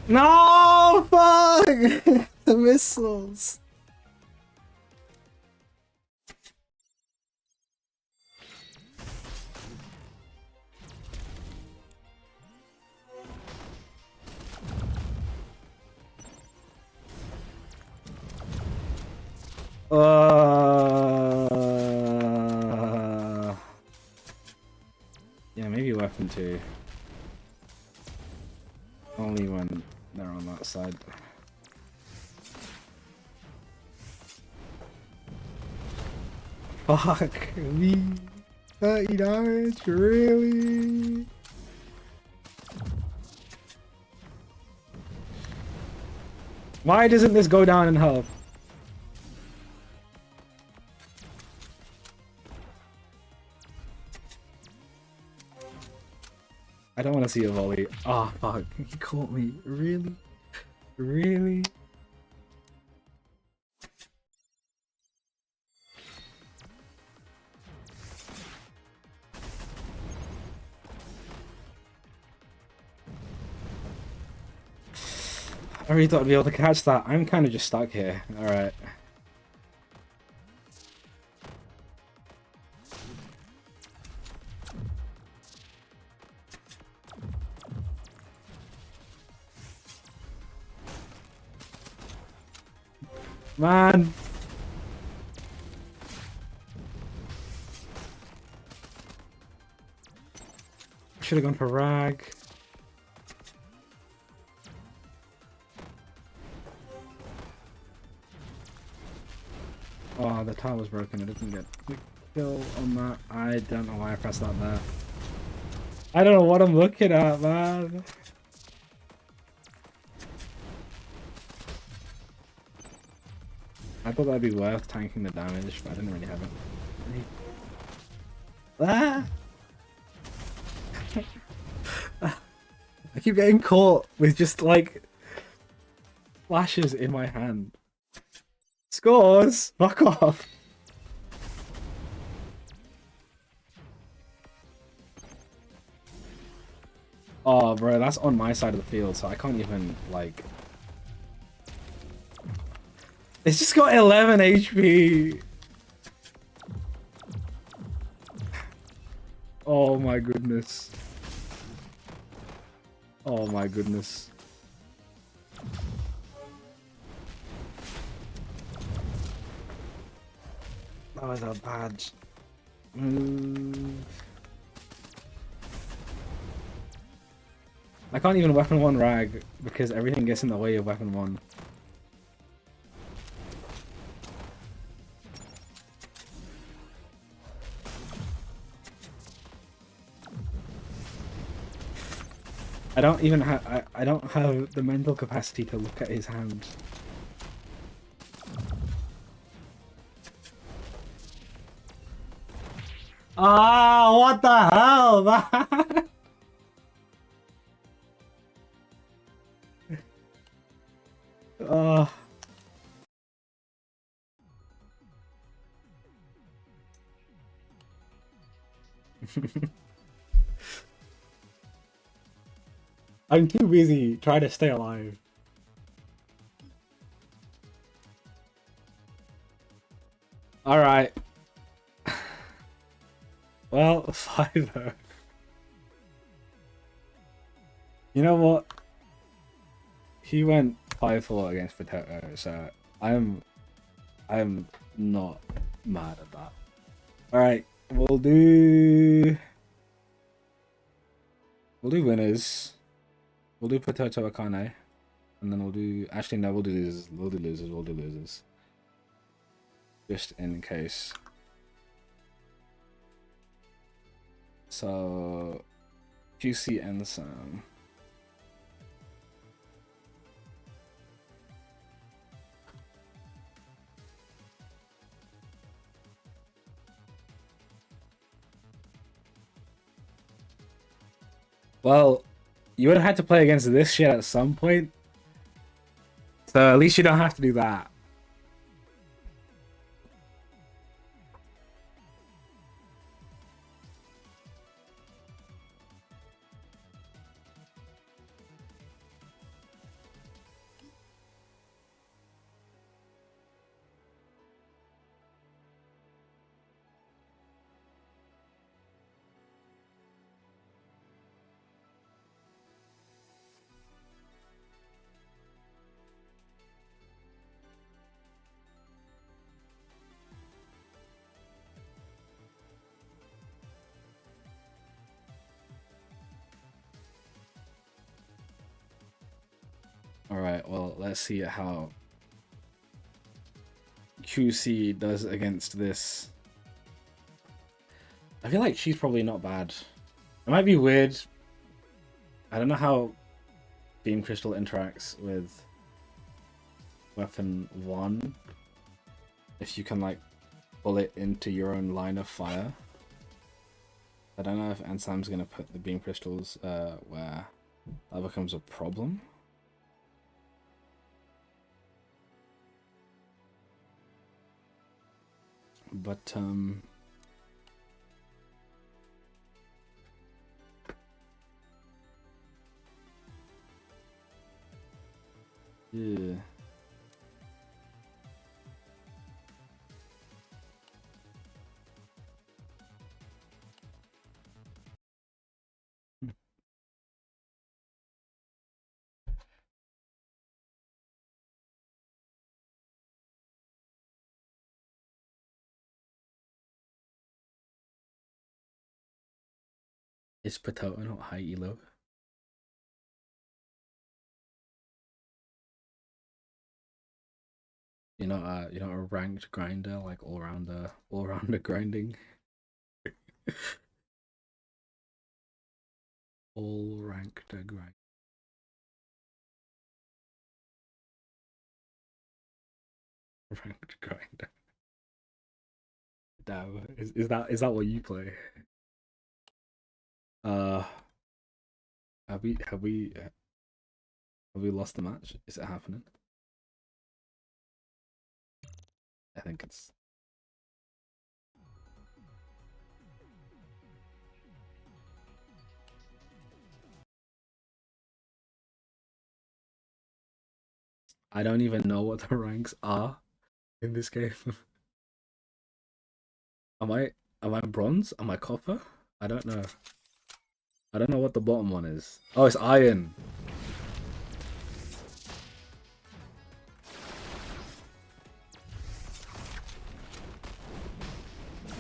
No, fuck! The missiles. Yeah, maybe weapon 2. Only when they're on that side. Fuck me. 30 damage? Really? Why doesn't this go down in health? I don't want to see a volley. Oh, fuck. He caught me. Really? Really? I really thought I'd be able to catch that. I'm kind of just stuck here. Alright. Man! Should have gone for Rag. Oh, the tile was broken. I didn't get quick kill on that. I don't know why I pressed that there. I don't know what I'm looking at, man. I thought that'd be worth tanking the damage, but I didn't really have it. Ah! I keep getting caught with just like flashes in my hand. Scores! Fuck off! Oh, bro, that's on my side of the field, so I can't even, like... It's just got 11 HP! Oh my goodness. Oh my goodness. That was a bad move. I can't even weapon 1 Rag because everything gets in the way of weapon 1. I don't even have I don't have the mental capacity to look at his hand. Ah, what the hell, man? I'm too busy trying to stay alive. Alright. Well, 5-0. You know what? He went 5-4 against Potato, so I'm not mad at that. Alright, we'll do winners. We'll do Potato Akane. And then we'll do actually no, we'll do losers. We'll do losers. Just in case. So QC Ensign. Well, you would have had to play against this shit at some point. So at least you don't have to do that. Alright, well, let's see how QC does against this. I feel like she's probably not bad. It might be weird. I don't know how Beam Crystal interacts with Weapon 1. If you can, like, pull it into your own line of fire. I don't know if Ansam's gonna put the Beam Crystals where that becomes a problem. But, yeah. Is Potato not high elo? You're not a ranked grinder, like all rounder grinding. All ranked grind. Ranked grinder. Damn, is that what you play? Uh, have we lost the match? Is it happening? I think it's. I don't even know what the ranks are in this game. Am I bronze? Am I copper? I don't know. I don't know what the bottom one is. Oh, it's iron.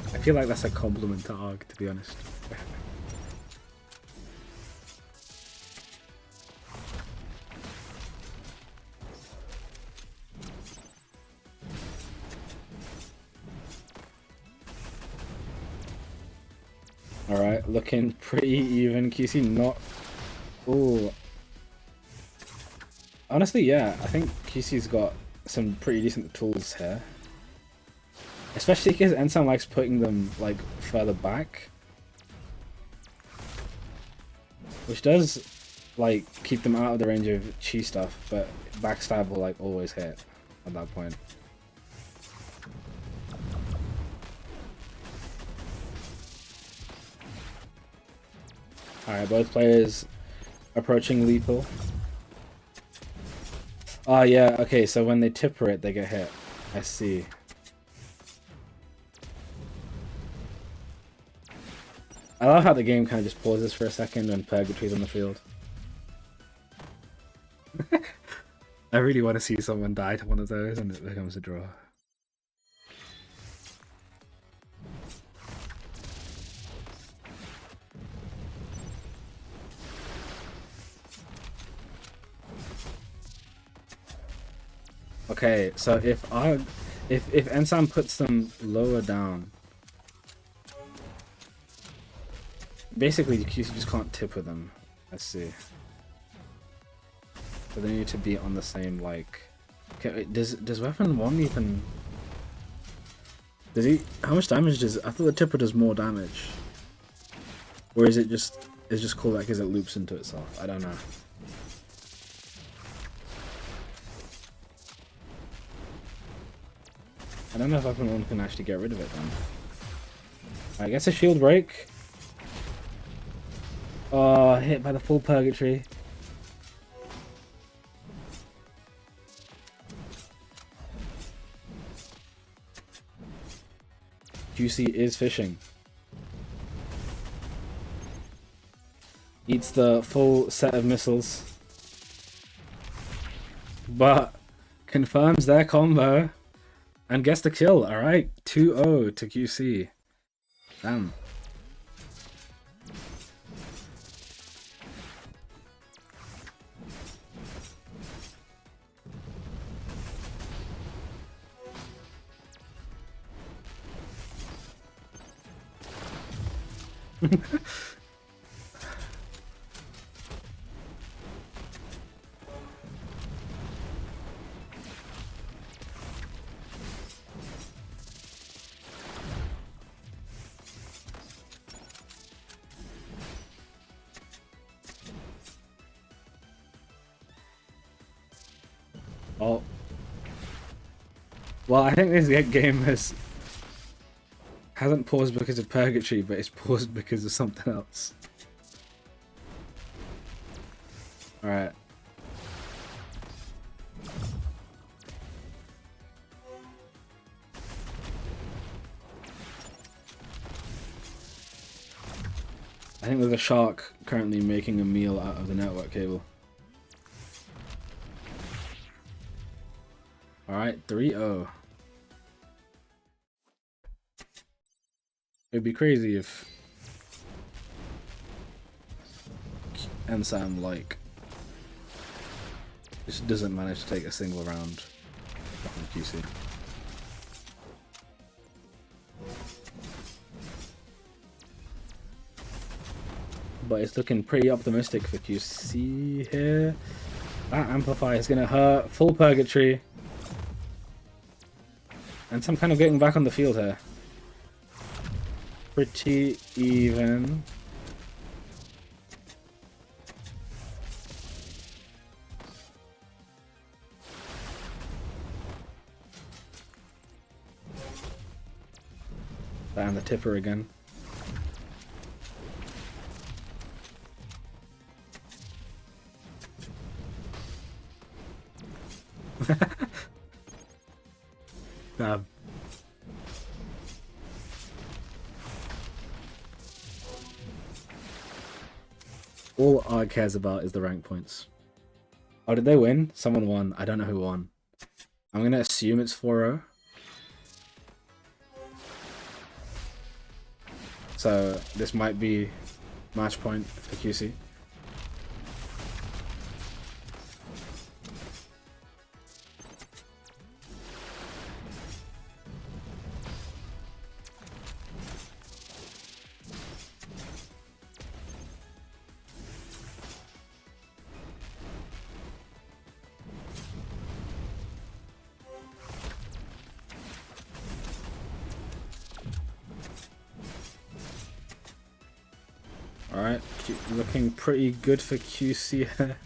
I feel like that's a compliment to Arg, to be honest. Alright, looking pretty even. QC not... Ooh. Honestly, yeah, I think QC's got some pretty decent tools here. Especially because Ensign likes putting them, like, further back. Which does, like, keep them out of the range of chi stuff, but backstab will, like, always hit at that point. Alright, both players approaching lethal. Oh, yeah, okay, so when they tipper it, they get hit. I see. I love how the game kind of just pauses for a second when Purgatory's on the field. I really want to see someone die to one of those and it becomes a draw. Okay, so if Ensam puts them lower down, basically you just can't tip with them. I see. So they need to be on the same, like... Okay, does weapon 1 even... Does he... How much damage does... I thought the tipper does more damage. Or is it just... It's just called that because it loops into itself? I don't know. I don't know if weapon 1 can actually get rid of it then. I guess a shield break. Oh, hit by the full Purgatory. Juicy is fishing. Eats the full set of missiles. But confirms their combo. And gets the kill. Alright. 2-0 to QC. Damn. Oh. Well, I think this game hasn't paused because of purgatory, but it's paused because of something else. Alright. I think there's a shark currently making a meal out of the network cable. Alright, 3-0. It'd be crazy if Ensam, like, just doesn't manage to take a single round from QC. But it's looking pretty optimistic for QC here. That Amplify is going to hurt. Full Purgatory. And some kind of getting back on the field here. Pretty even. And the tipper again. Damn. All Arg cares about is the rank points. Oh, did they win? Someone won. I don't know who won. I'm going to assume it's 4-0. So this might be match point for QC. Alright, looking pretty good for QC here.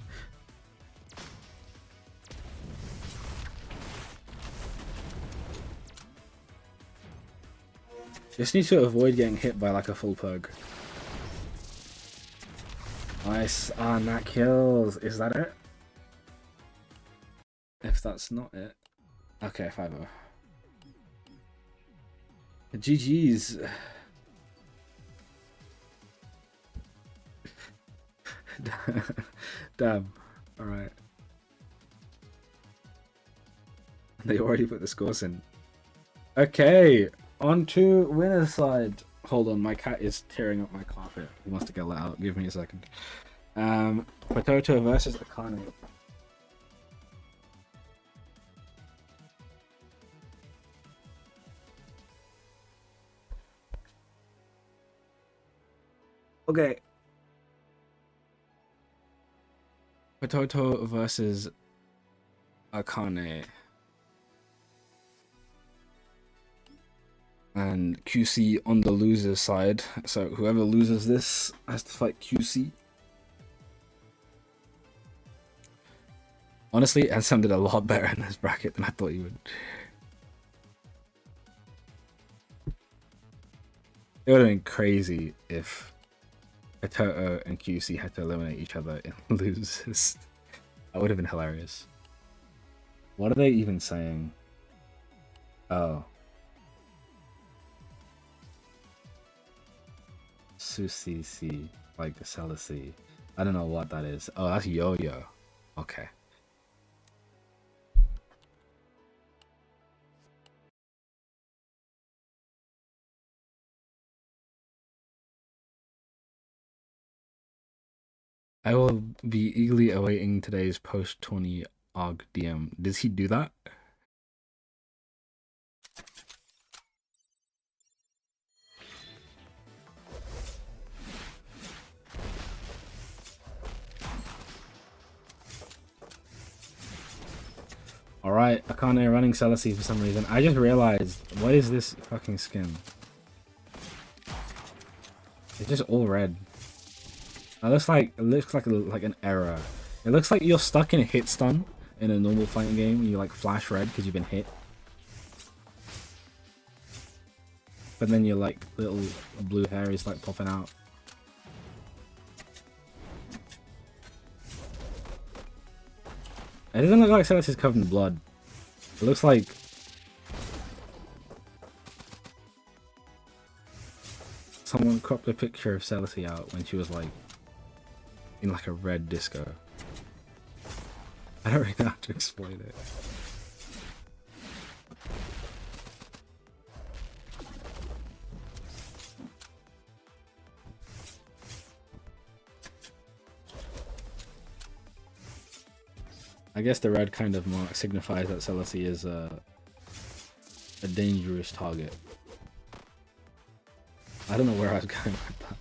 Just need to avoid getting hit by like a full pug. Nice. Ah, and that kills. Is that it? If that's not it. Okay, 5-0. GG's. Damn. Alright. They already put the scores in. Okay. On to winner's side. Hold on, my cat is tearing up my carpet. He wants to get let out. Give me a second. Potato versus Akane. Okay. Potato versus Akane. And QC on the loser's side. So whoever loses this has to fight QC. Honestly, Ansem did a lot better in this bracket than I thought he would. It would have been crazy if Potato and QC had to eliminate each other in losers. That would have been hilarious. What are they even saying? Oh. Susi, like Celesi. I don't know what that is. Oh, that's Yo-Yo. Okay. I will be eagerly awaiting today's post-20 AUG DM. Does he do that? Alright, Akane running Celestia for some reason. I just realized, what is this fucking skin? It's just all red. It looks like an error. It looks like you're stuck in a hit stun in a normal fighting game. You like flash red because you've been hit. But then your like little blue hair is like popping out. It doesn't look like Celestia's covered in blood. It looks like someone cropped a picture of Celestia out when she was like in like a red disco. I don't really know how to explain it. I guess the red kind of mark signifies that Celestia is a dangerous target. I don't know where I was going with that.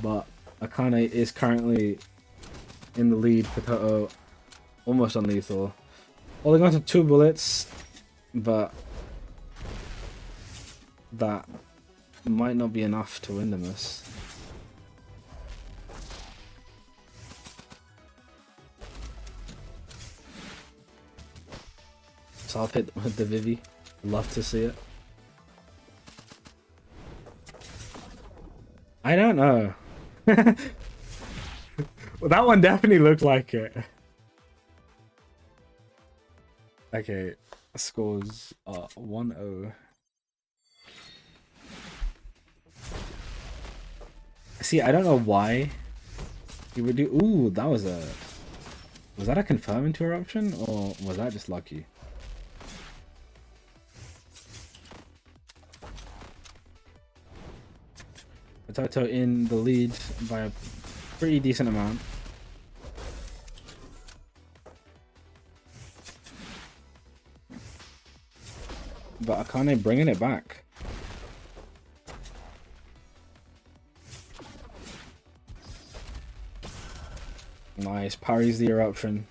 But Akane is currently in the lead. Potato almost unlethal. Holding on to 2 bullets, but that might not be enough to win the miss. So I'll hit with the Vivi. Love to see it. I don't know. Well, that one definitely looked like it. Okay, scores are 1-0. See, I don't know why he would do. Ooh, that was a. Was that a confirm interruption or was that just lucky? Potato in the lead by a pretty decent amount. But Akane bringing it back. Nice, parries the eruption.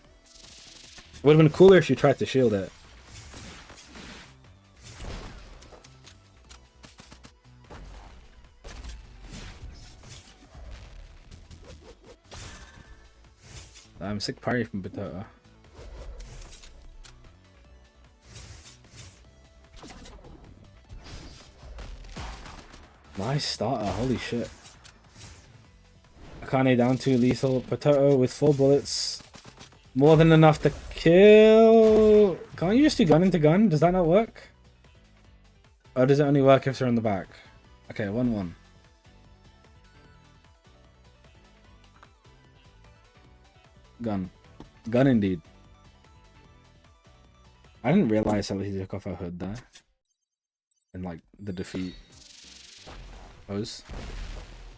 Would have been cooler if you tried to shield it. I'm sick parry from Potato. Nice starter, holy shit. Akane down to lethal. Potato with 4 bullets. More than enough to kill. Can't you just do gun into gun? Does that not work? Or does it only work if they're on the back? Okay, 1-1. Gun. Gun indeed. I didn't realize that he took off her hood there. And like the defeat pose.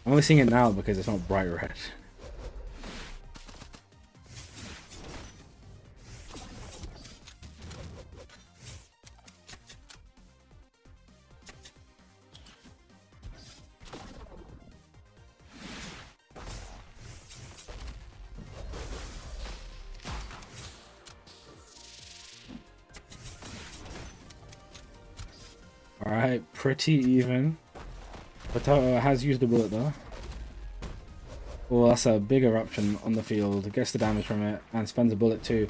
I'm only seeing it now because it's not bright red. Alright, pretty even. Potato has used the bullet though. Oh, that's a big eruption on the field. Gets the damage from it and spends a bullet too.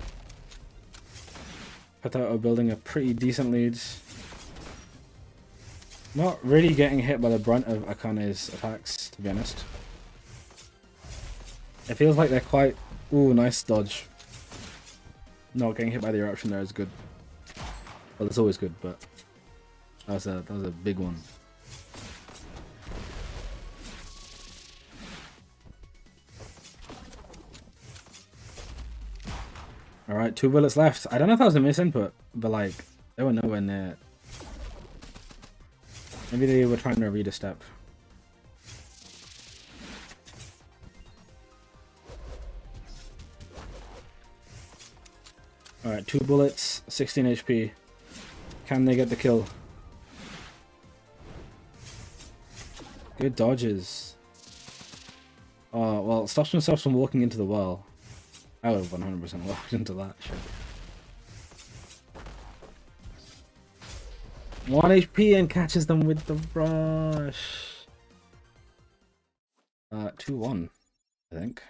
Potato building a pretty decent lead. Not really getting hit by the brunt of Akane's attacks, to be honest. It feels like they're quite... Ooh, nice dodge. Not getting hit by the eruption there is good. Well, it's always good, but that was a big one. Alright, 2 bullets left. I don't know if that was a misinput, but like, they were nowhere near it. Maybe they were trying to read a step. Alright, 2 bullets, 16 HP. Can they get the kill? Good dodges. Oh, well, it stops themselves from walking into the well. I would have 100% walked into that shit. 1 HP and catches them with the rush. 2-1, I think.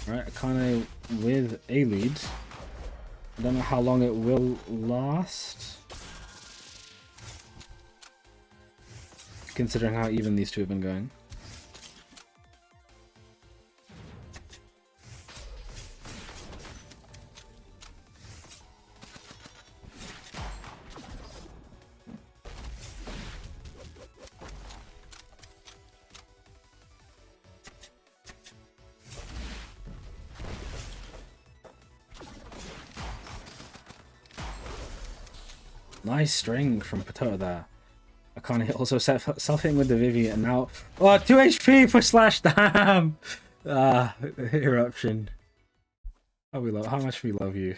Alright, Akane with a lead. I don't know how long it will last, considering how even these two have been going. Nice string from Potato there. Akane also self-hitting with the Vivi, and now... Oh, 2 HP for Slash, damn! Eruption. How much we love you.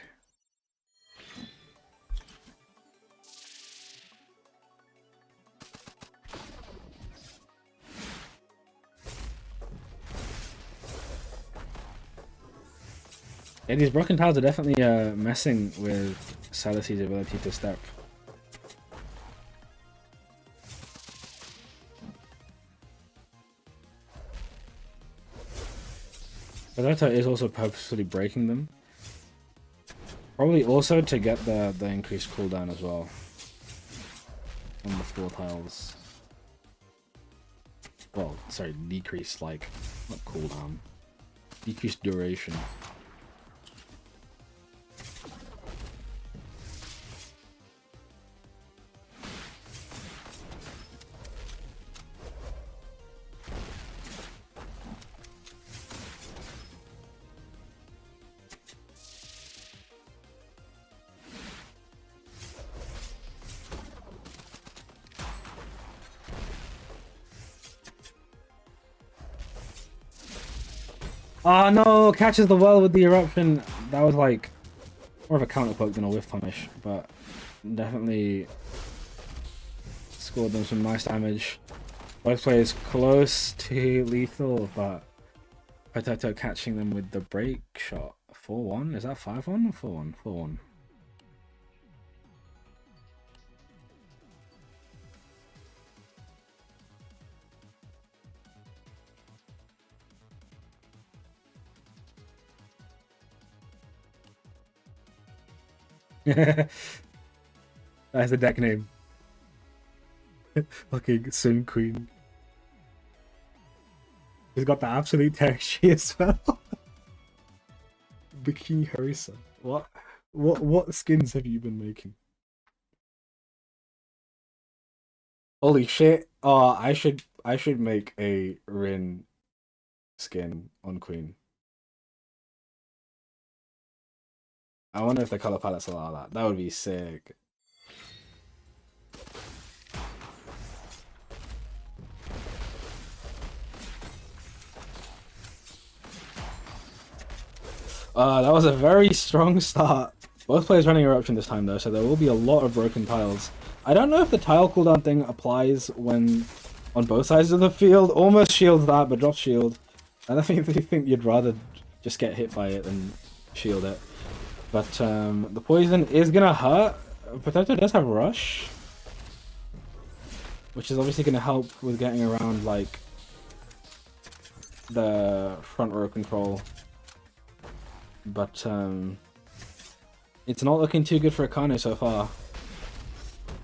Yeah, these broken tiles are definitely messing with Salicy's ability to step. Potato is also purposefully breaking them. Probably also to get the increased cooldown as well. On the 4 tiles. Well, sorry, decreased, like, not cooldown. Decreased duration. Oh no, catches the well with the eruption. That was like more of a counter poke than a whiff punish, but definitely scored them some nice damage. Both players close to lethal, but Potato catching them with the break shot. 4-1? Is that 5-1 or 4-1? 4-1. That's the deck name. Fucking Sun Queen. He's got the absolute texture as well. Bikini Harissa. What skins have you been making? Holy shit. Oh, I should make a Rin skin on Queen. I wonder if the color palettes allow that. That would be sick. That was a very strong start. Both players running Eruption this time though, so there will be a lot of broken tiles. I don't know if the tile cooldown thing applies when on both sides of the field. Almost shields that, but drops shield. I definitely think you'd rather just get hit by it than shield it. But the poison is gonna hurt. Potato does have rush, which is obviously gonna help with getting around like the front row control. But it's not looking too good for Akane so far.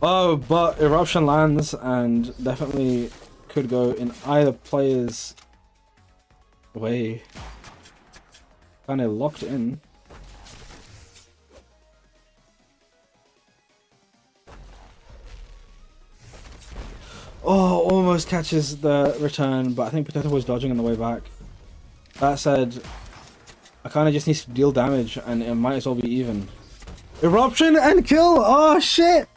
Oh, but Eruption lands and definitely could go in either player's way. Kind of locked in. Oh, almost catches the return, but I think Potato was dodging on the way back. That said, Akane just needs to deal damage and it might as well be even. Eruption and kill! Oh shit!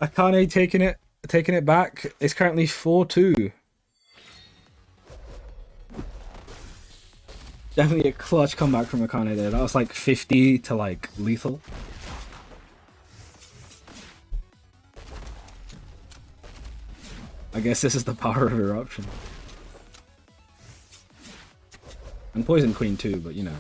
Akane taking it back. It's currently 4-2. Definitely a clutch comeback from Akane there. That was like 50 to like lethal. I guess this is the power of eruption. And Poison Queen too, but you know.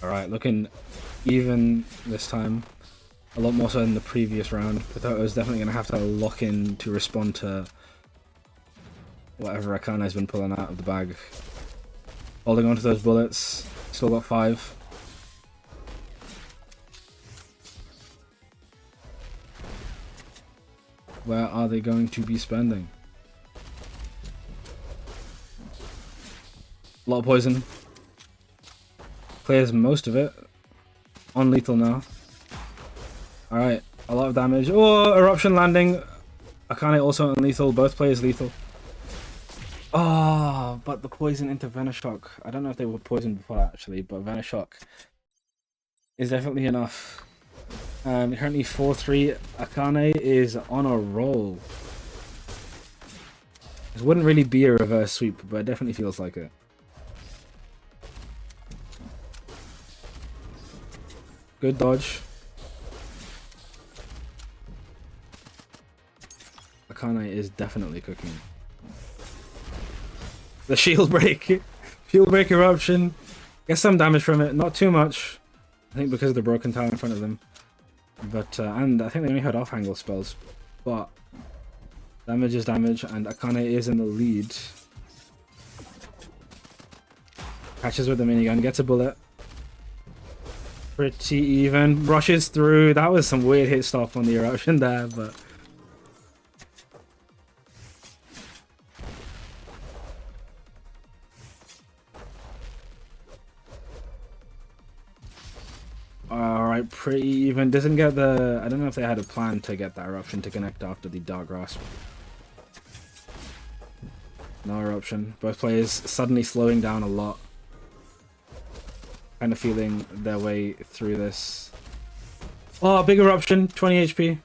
Alright, looking even this time. A lot more so than the previous round. Potato's definitely going to have to lock in to respond to whatever Akane's been pulling out of the bag. Holding on to those bullets. Still got 5. Where are they going to be spending? A lot of poison. Clears most of it. On lethal now. Alright, a lot of damage. Oh, eruption landing. Akane also on lethal. Both players lethal. Oh, but the poison into Venoshock. I don't know if they were poisoned before actually, but Venoshock is definitely enough. Currently 4-3. Akane is on a roll. This wouldn't really be a reverse sweep, but it definitely feels like it. Good dodge. Akane is definitely cooking. The shield break. Shield break eruption. Gets some damage from it, not too much. I think because of the broken tower in front of them. But, and I think they only had off-angle spells. But, damage is damage, and Akane is in the lead. Catches with the minigun, gets a bullet. Pretty even. Rushes through. That was some weird hit stop on the eruption there, but... Alright, pretty even. Doesn't get the... I don't know if they had a plan to get that eruption to connect after the Dark Grasp. No eruption. Both players suddenly slowing down a lot. Kind of feeling their way through this. Oh, big eruption. 20 HP.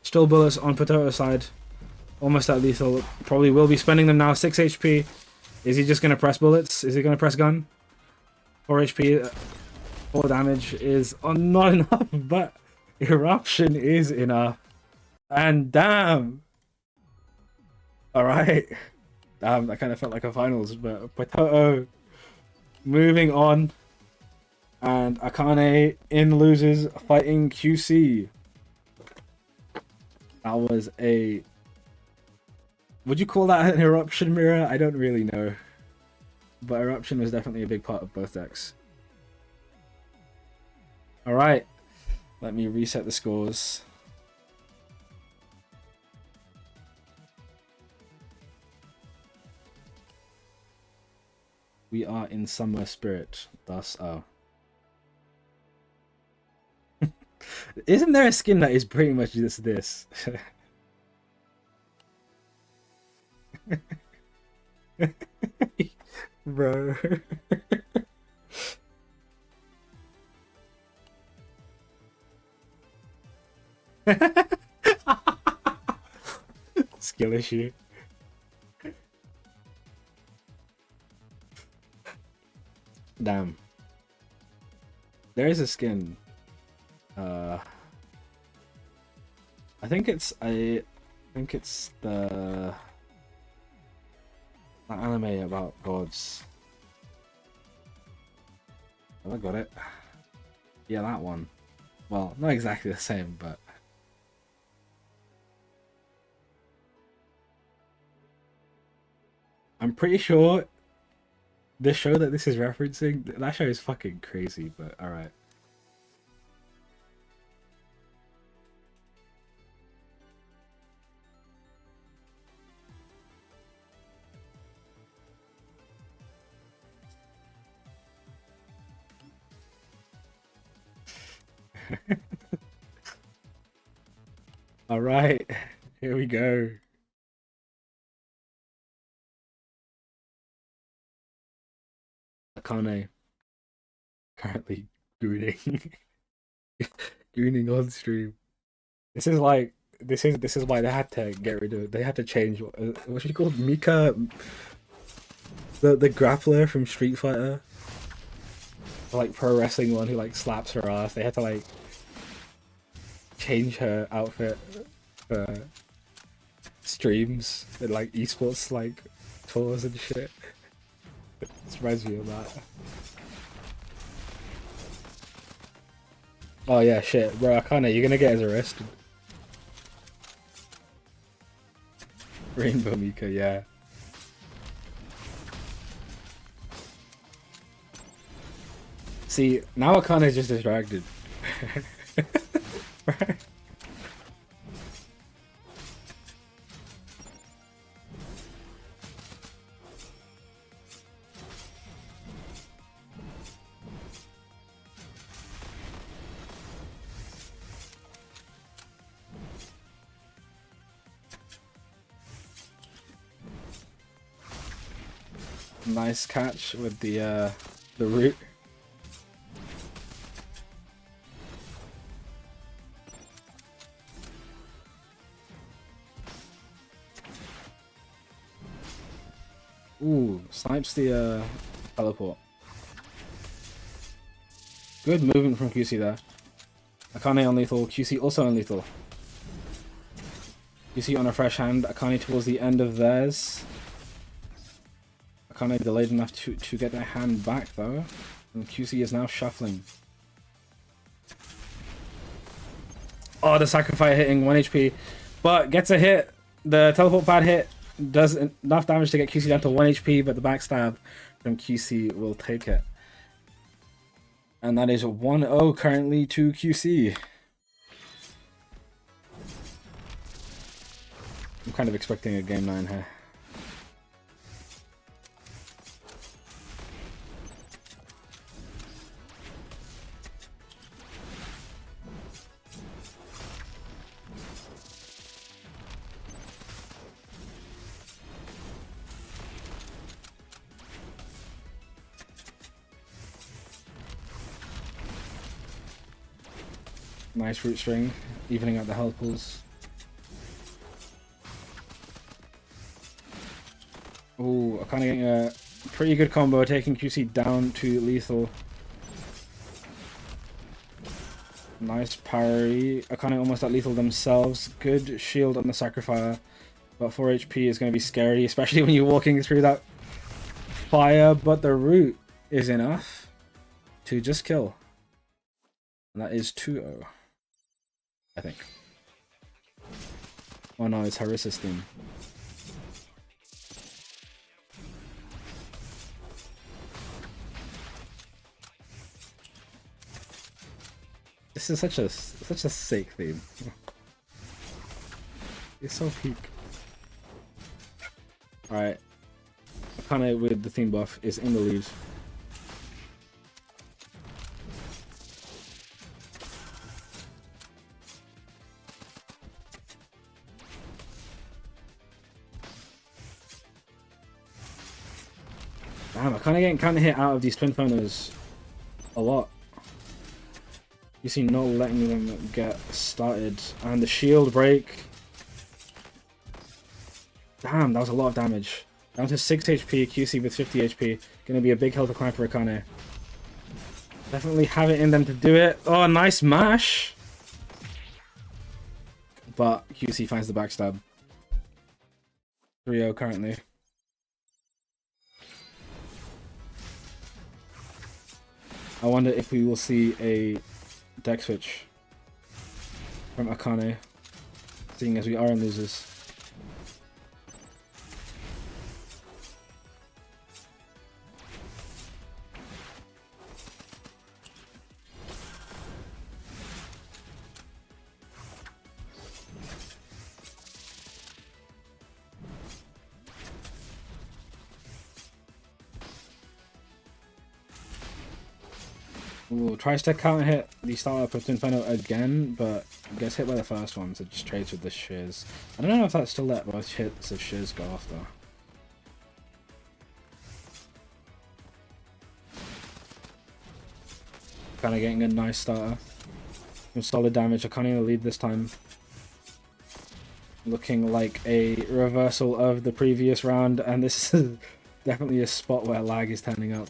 Still bullets on Potato's side. Almost at lethal. Probably will be spending them now. 6 HP. Is he just going to press bullets? Is he going to press gun? 4 HP. 4 damage is not enough, but eruption is enough. And damn. Alright. Damn, that kind of felt like a finals, but Potato moving on. And Akane in loses, fighting QC. That was a... Would you call that an eruption mirror? I don't really know. But eruption was definitely a big part of both decks. Alright. Let me reset the scores. We are in summer spirit, thus Isn't there a skin that is pretty much just this? Bro. Skill issue. Damn. There is a skin. I think it's the that anime about gods. Have I got it? Yeah, that one. Well, not exactly the same, but I'm pretty sure the show that this is referencing, that show is fucking crazy, but alright. Alright, here we go. Akane currently gooning. Gooning on stream. This is like this is why they had to get rid of it. They had to change what she called Mika, the grappler from Street Fighter, the, like pro wrestling one who like slaps her ass. They had to like change her outfit for streams and like esports like tours and shit. This reminds me of that. Oh yeah, shit, bro, Akane, you're gonna get us arrested. Rainbow Mika, yeah. See, now Akane's just distracted. Right? Nice catch with the root. Ooh, snipes the teleport. Good movement from QC there. Akane on lethal, QC also on lethal. QC on a fresh hand, Akane towards the end of theirs. Akane delayed enough to get their hand back though. And QC is now shuffling. Oh, the sacrifice hitting 1 HP. But gets a hit. The teleport pad hit does enough damage to get QC down to 1 HP, but the backstab from QC will take it. And that is 1-0 currently to QC. I'm kind of expecting a game 9 here. Nice root string, evening out the health pools. Ooh, Akane getting a pretty good combo, taking QC down to lethal. Nice parry. Akane almost at lethal themselves. Good shield on the sacrifice. But 4 HP is going to be scary, especially when you're walking through that fire. But the root is enough to just kill. And that is 2-0. I think. Oh no, it's Harissa's team. This is such a sick theme. It's so peak. Alright. Akane with the theme buff is in the lead. Damn, I'm kind of getting counter hit out of these twin phonos a lot. You see, not letting them get started, and the shield break. Damn, that was a lot of damage. Down to 6 HP, QC with 50 HP. Gonna be a big hill to climb for Akane. Definitely have it in them to do it. Oh, nice mash! But QC finds the backstab. 3-0 currently. I wonder if we will see a deck switch from Akane, seeing as we are in losers. Ooh, tries to counter hit the startup of Inferno again, but gets hit by the first one, so just trades with the shiz. I don't know if that's still let both hits of shiz go off though. Kind of getting a nice starter. Some solid damage. Akane in the lead this time. Looking like a reversal of the previous round, and this is definitely a spot where lag is turning up.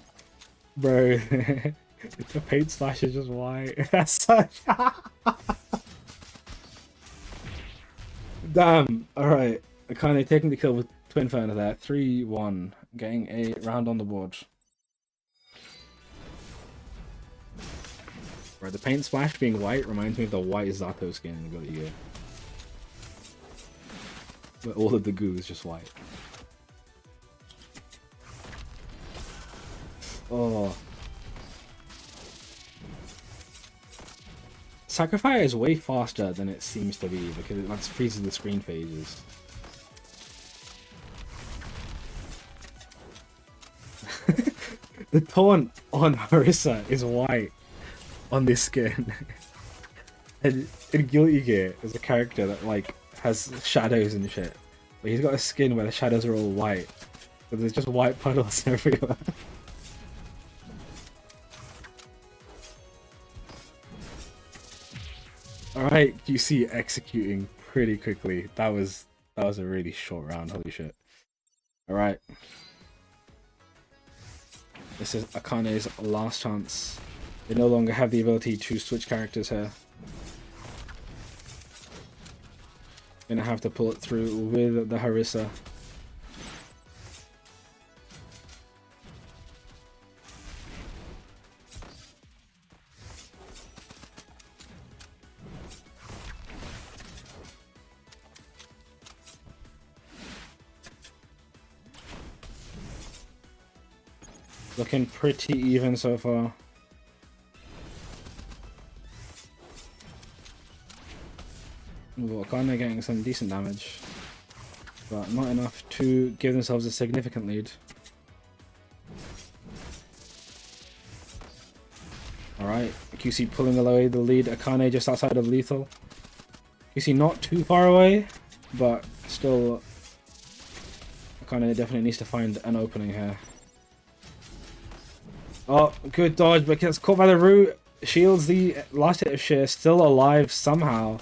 Bro, the paint splash is just white. That's such... Damn, alright. Akane taking the kill with Twin Inferno there. 3-1. Getting a round on the board. Bro, the paint splash being white reminds me of the white Zato skin in Duelists of EUden. But all of the goo is just white. Oh. Sacrifice is way faster than it seems to be because it like freezes the screen phases. The taunt on Harissa is white on this skin. And in Guilty Gear, there's a character that like has shadows and shit. But he's got a skin where the shadows are all white. But there's just white puddles everywhere. Alright, QC executing pretty quickly. That was a really short round, holy shit. Alright. This is Akane's last chance. They no longer have the ability to switch characters here. Gonna have to pull it through with the Harissa. Looking pretty even so far. Ooh, Akane getting some decent damage, but not enough to give themselves a significant lead. Alright, QC pulling away the lead. Akane just outside of lethal. QC not too far away, but still Akane definitely needs to find an opening here. Oh, good dodge, but gets caught by the root. Shields the last hit of Sheer, still alive somehow.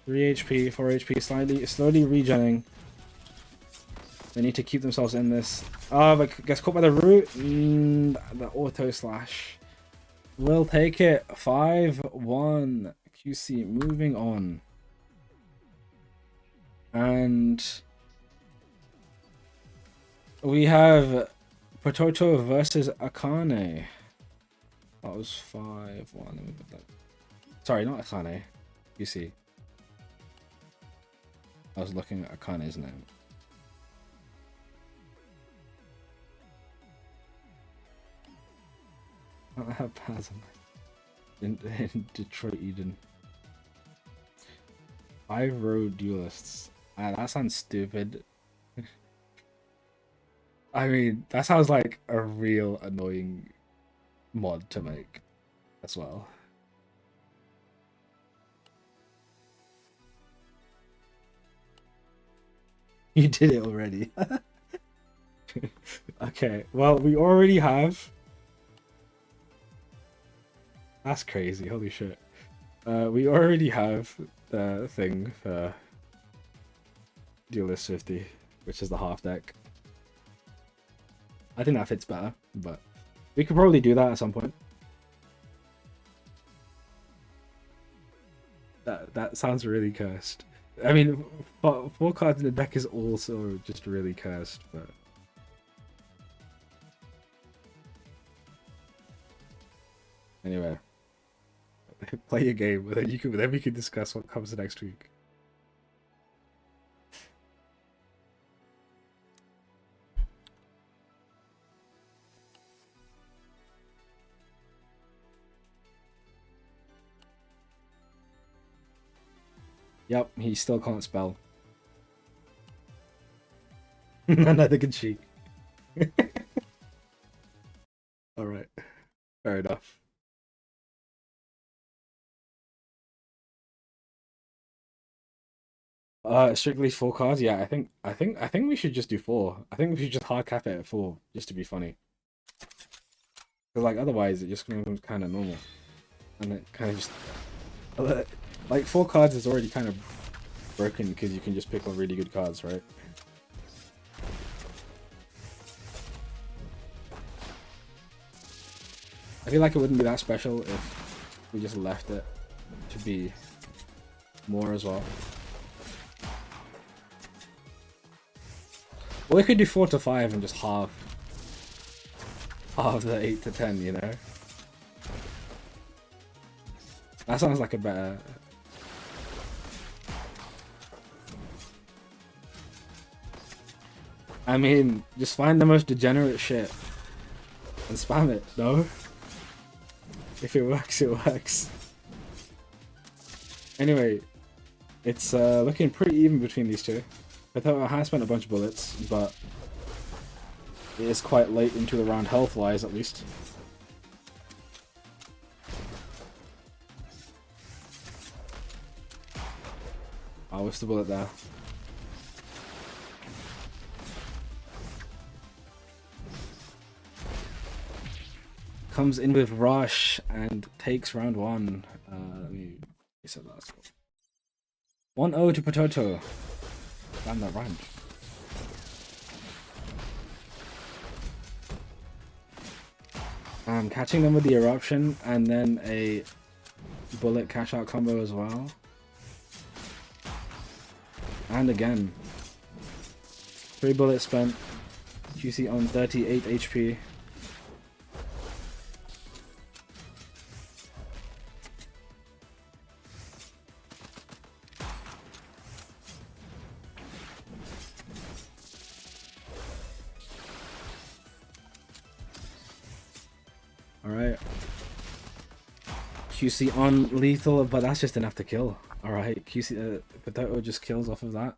3 HP, 4 HP, slowly regenning. They need to keep themselves in this. Oh, but gets caught by the root. The auto slash. We'll take it. 5-1. QC moving on. And we have Potato versus Akane. That was 5-1. Let me put that. Sorry, not Akane. QC. I was looking at Akane's name. I have Paz in Detroit Eden. 5-row duelists. That sounds stupid. I mean, that sounds like a real annoying mod to make as well. You did it already. Okay, well, we already have... That's crazy, holy shit. We already have the thing for Duelist 50, which is the half deck. I think that fits better, but we could probably do that at some point. That sounds really cursed. I mean, 4 cards in the deck is also just really cursed, but... Anyway. Play your game, and then we can discuss what comes next week. Yep, he still can't spell. Neither can she. Alright. Fair enough. Strictly 4 cards? Yeah, I think we should just do 4. I think we should just hard cap it at 4, just to be funny. Because like otherwise it just becomes kind of normal, and it kind of just like 4 cards is already kind of broken because you can just pick up really good cards, right? I feel like it wouldn't be that special if we just left it to be more as well. Or we could do 4 to 5 and just half the 8 to 10, you know? That sounds like a better... I mean, just find the most degenerate shit and spam it, no? If it works, it works. Anyway, it's looking pretty even between these two. I thought I had spent a bunch of bullets, but it is quite late into the round health-wise, at least. Oh, what's the bullet there? Comes in with rush and takes round 1. Let me say that. 1-0 to Potato. Damn, that rhymed. Catching them with the eruption and then a bullet cash out combo as well. And again. 3 bullets spent. QC on 38 HP. Alright. QC on lethal, but that's just enough to kill. Alright, QC Potato just kills off of that.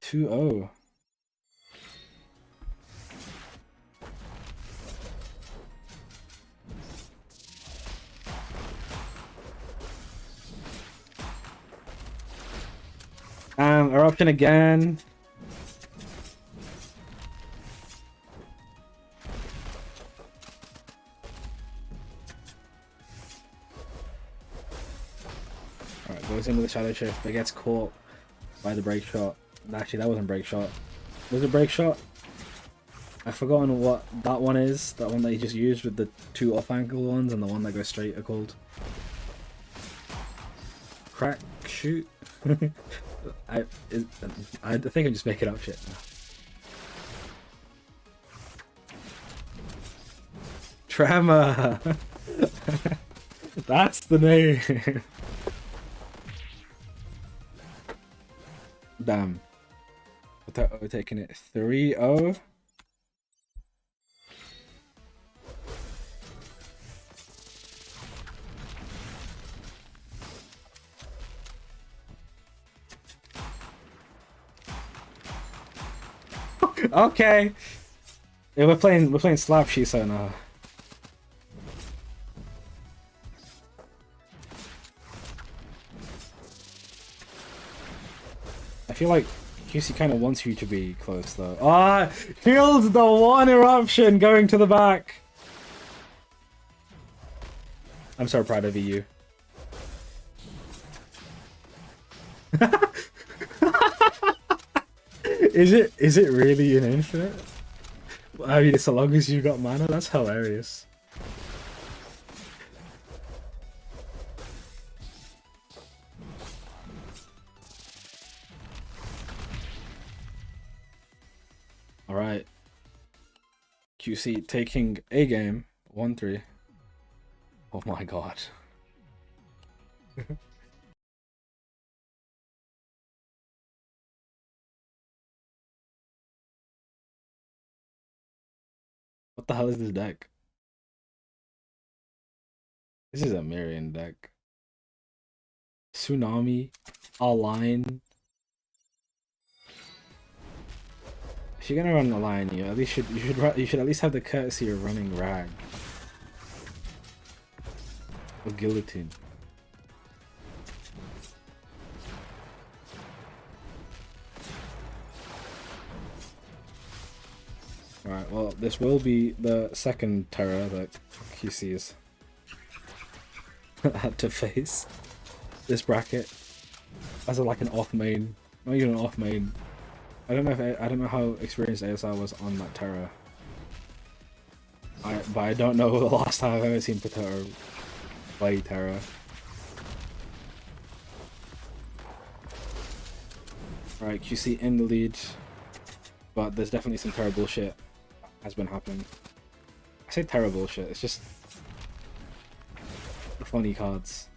2-0. Eruption again. Alright, goes in with a shadow shift, but gets caught by the break shot. Actually, that wasn't break shot. Was it break shot? I've forgotten what that one is. That one that he just used with the 2 off-angle ones and the one that goes straight are called. Crack shoot? I think I'm just making up shit now. Tremor! That's the name! Damn. Potato taking it 3-0. Okay. Yeah, we're playing Slap Shiso now. I feel like QC kind of wants you to be close though. Ah, killed the 1 eruption going to the back. I'm so proud of you. Is it really an infinite? I mean, so long as you got mana, that's hilarious. Alright. QC taking a game. 1-3. Oh my god. What the hell is this deck? This is a Marion deck. Tsunami. Align. If you're gonna run a line, you at least you should at least have the courtesy of running Rag or Guillotine. Alright, well, this will be the second terror that QC's had to face. This bracket as like an off main, not even an off main. I don't know how experienced ASR was on that terror. But I don't know the last time I've ever seen Potato play terror. Right, QC in the lead, but there's definitely some terrible shit has been happening. I say terrible shit, it's just funny cards.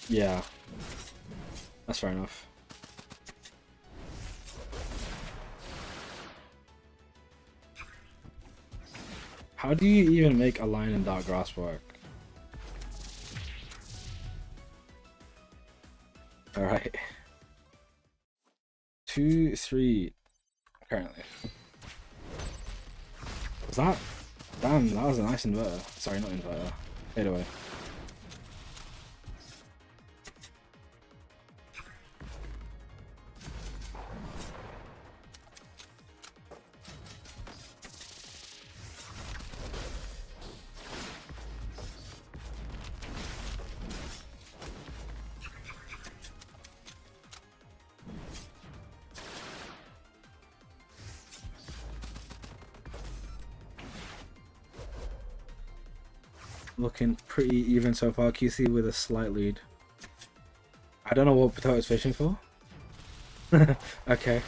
Yeah, that's fair enough. How do you even make a line in Dark Grasp work? Alright. 2-3 currently. Was that? Damn, that was a nice inverter. Sorry, not inverter. Fade away. Looking pretty even so far. QC with a slight lead. I don't know what Potato's fishing for. Okay.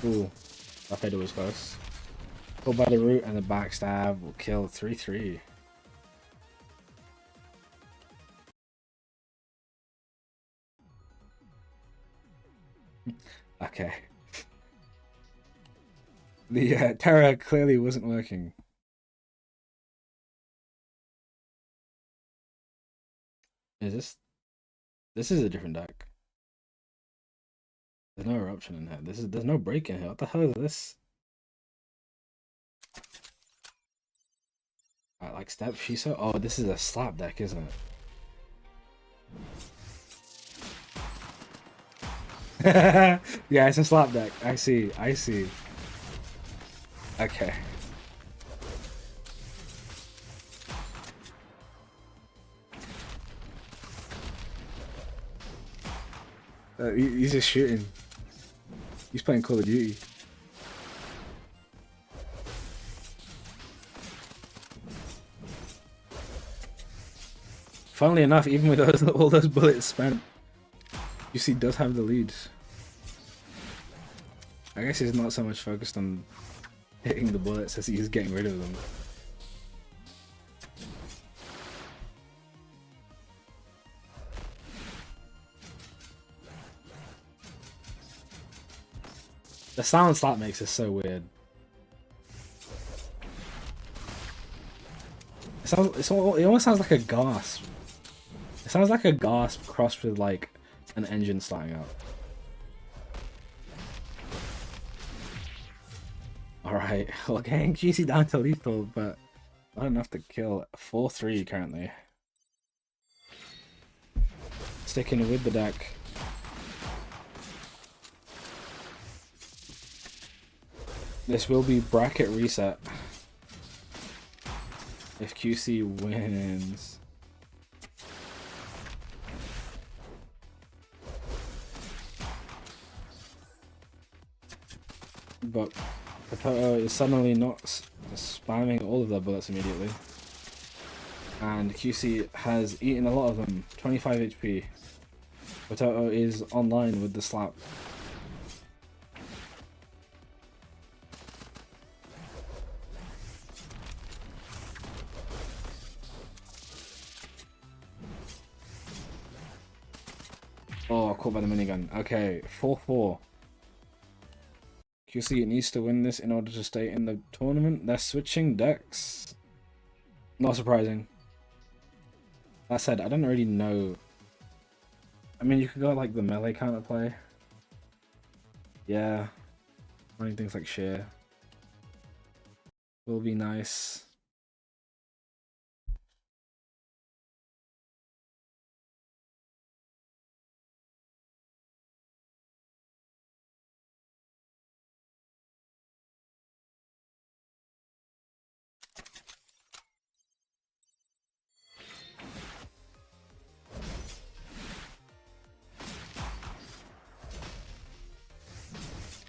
Ooh, that fader was close. Pulled by the root and the backstab will kill 3-3. Okay. The Terra clearly wasn't working. Is this? This is a different deck. There's no eruption in here. There's no break in here. What the hell is this? I like step Shiso. Oh, this is a slap deck, isn't it? Yeah, it's a slap deck. I see. I see. Okay. He's just shooting. He's playing Call of Duty. Funnily enough, even with all those bullets spent, UC does have the lead. I guess he's not so much focused on hitting the bullets as he is getting rid of them. The sound slap makes it so weird. It almost sounds like a gasp. It sounds like a gasp crossed with like an engine starting up. Alright, well, getting GC down to lethal, but not enough to kill. 4-3 currently. Sticking with the deck. This will be bracket reset if QC wins. But Potato is suddenly not spamming all of their bullets immediately. And QC has eaten a lot of them, 25 HP. Potato is online with the slap. Oh, caught by the minigun. Okay, 4-4. QC needs to win this in order to stay in the tournament. They're switching decks. Not surprising. That said, I don't really know. I mean, you could go like the melee counterplay. Yeah. Running things like shear will be nice.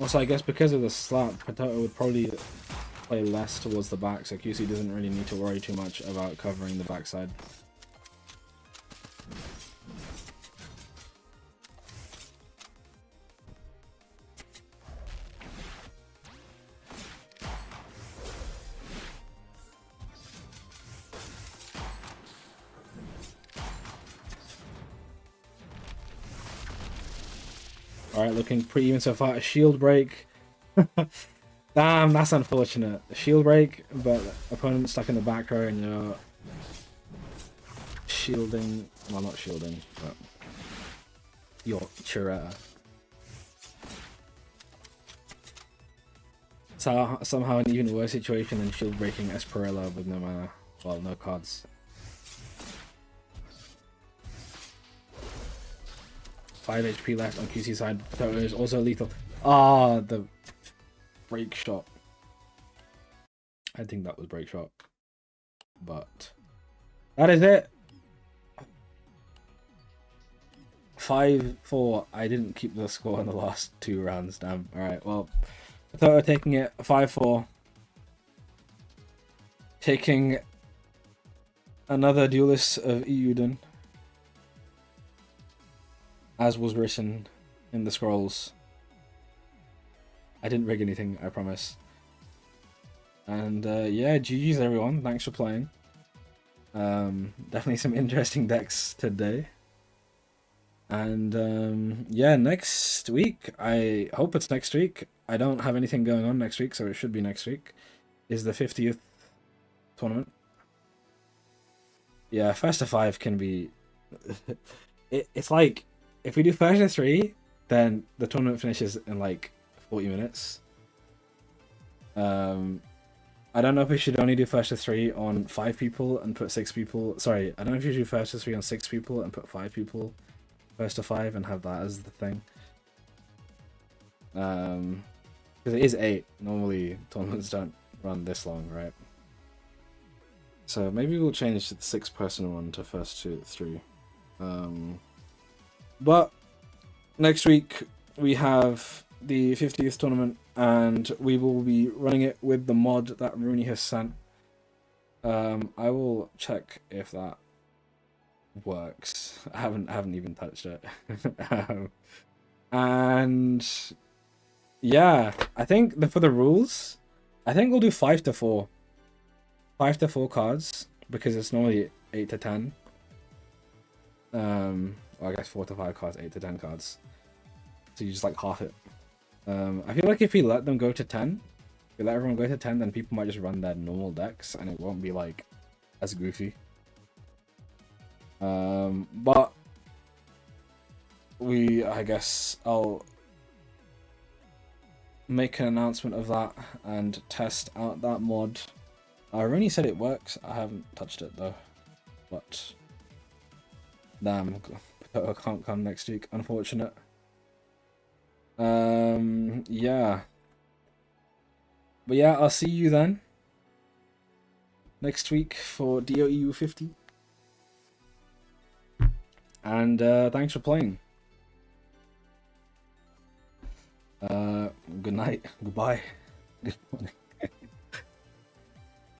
Also, I guess because of the slap, Potato would probably play less towards the back, so QC doesn't really need to worry too much about covering the backside. Alright, looking pretty even so far. A shield break. Damn, that's unfortunate. A shield break, but opponent stuck in the back row and you're shielding. Well, not shielding, but you're Chiretta. So, somehow an even worse situation than shield breaking Esperilla with no mana. Well, no cards. 5 HP left on QC side. Potato is also lethal. Ah, the break shot. I think that was break shot. But that is it. 5-4. I didn't keep the score in the last 2 rounds. Damn. Alright, well. Potato taking it 5-4. Taking another Duelists of EUden. As was written in the scrolls. I didn't rig anything, I promise. And yeah, GG's everyone. Thanks for playing. Definitely some interesting decks today. And yeah, next week, I hope it's next week. I don't have anything going on next week, so it should be next week. Is the 50th tournament. Yeah, first to 5 can be... it's like... If we do first to 3, then the tournament finishes in like 40 minutes. I don't know if we should only do first to 3 on 5 people and put 6 people. Sorry, I don't know if you should do first to 3 on 6 people and put 5 people first to 5 and have that as the thing. Because it is 8. Normally tournaments don't run this long, right? So maybe we'll change the 6-person one to first to 3. But next week we have the 50th tournament and we will be running it with the mod that Rooney has sent. I will check if that works. I haven't even touched it. And yeah, I think for the rules, I think we'll do 5 to 4. 5 to 4 cards because it's normally 8 to 10. Well, I guess 4 to 5 cards, 8 to 10 cards. So you just like half it. I feel like if we let them go to 10, if we let everyone go to 10, then people might just run their normal decks and it won't be like as goofy. But I guess I'll make an announcement of that and test out that mod. I already said it works. I haven't touched it though. But damn. I can't come next week, unfortunate. Yeah. But yeah, I'll see you then. Next week for DOEU 50. And thanks for playing. Good night. Goodbye. Good morning.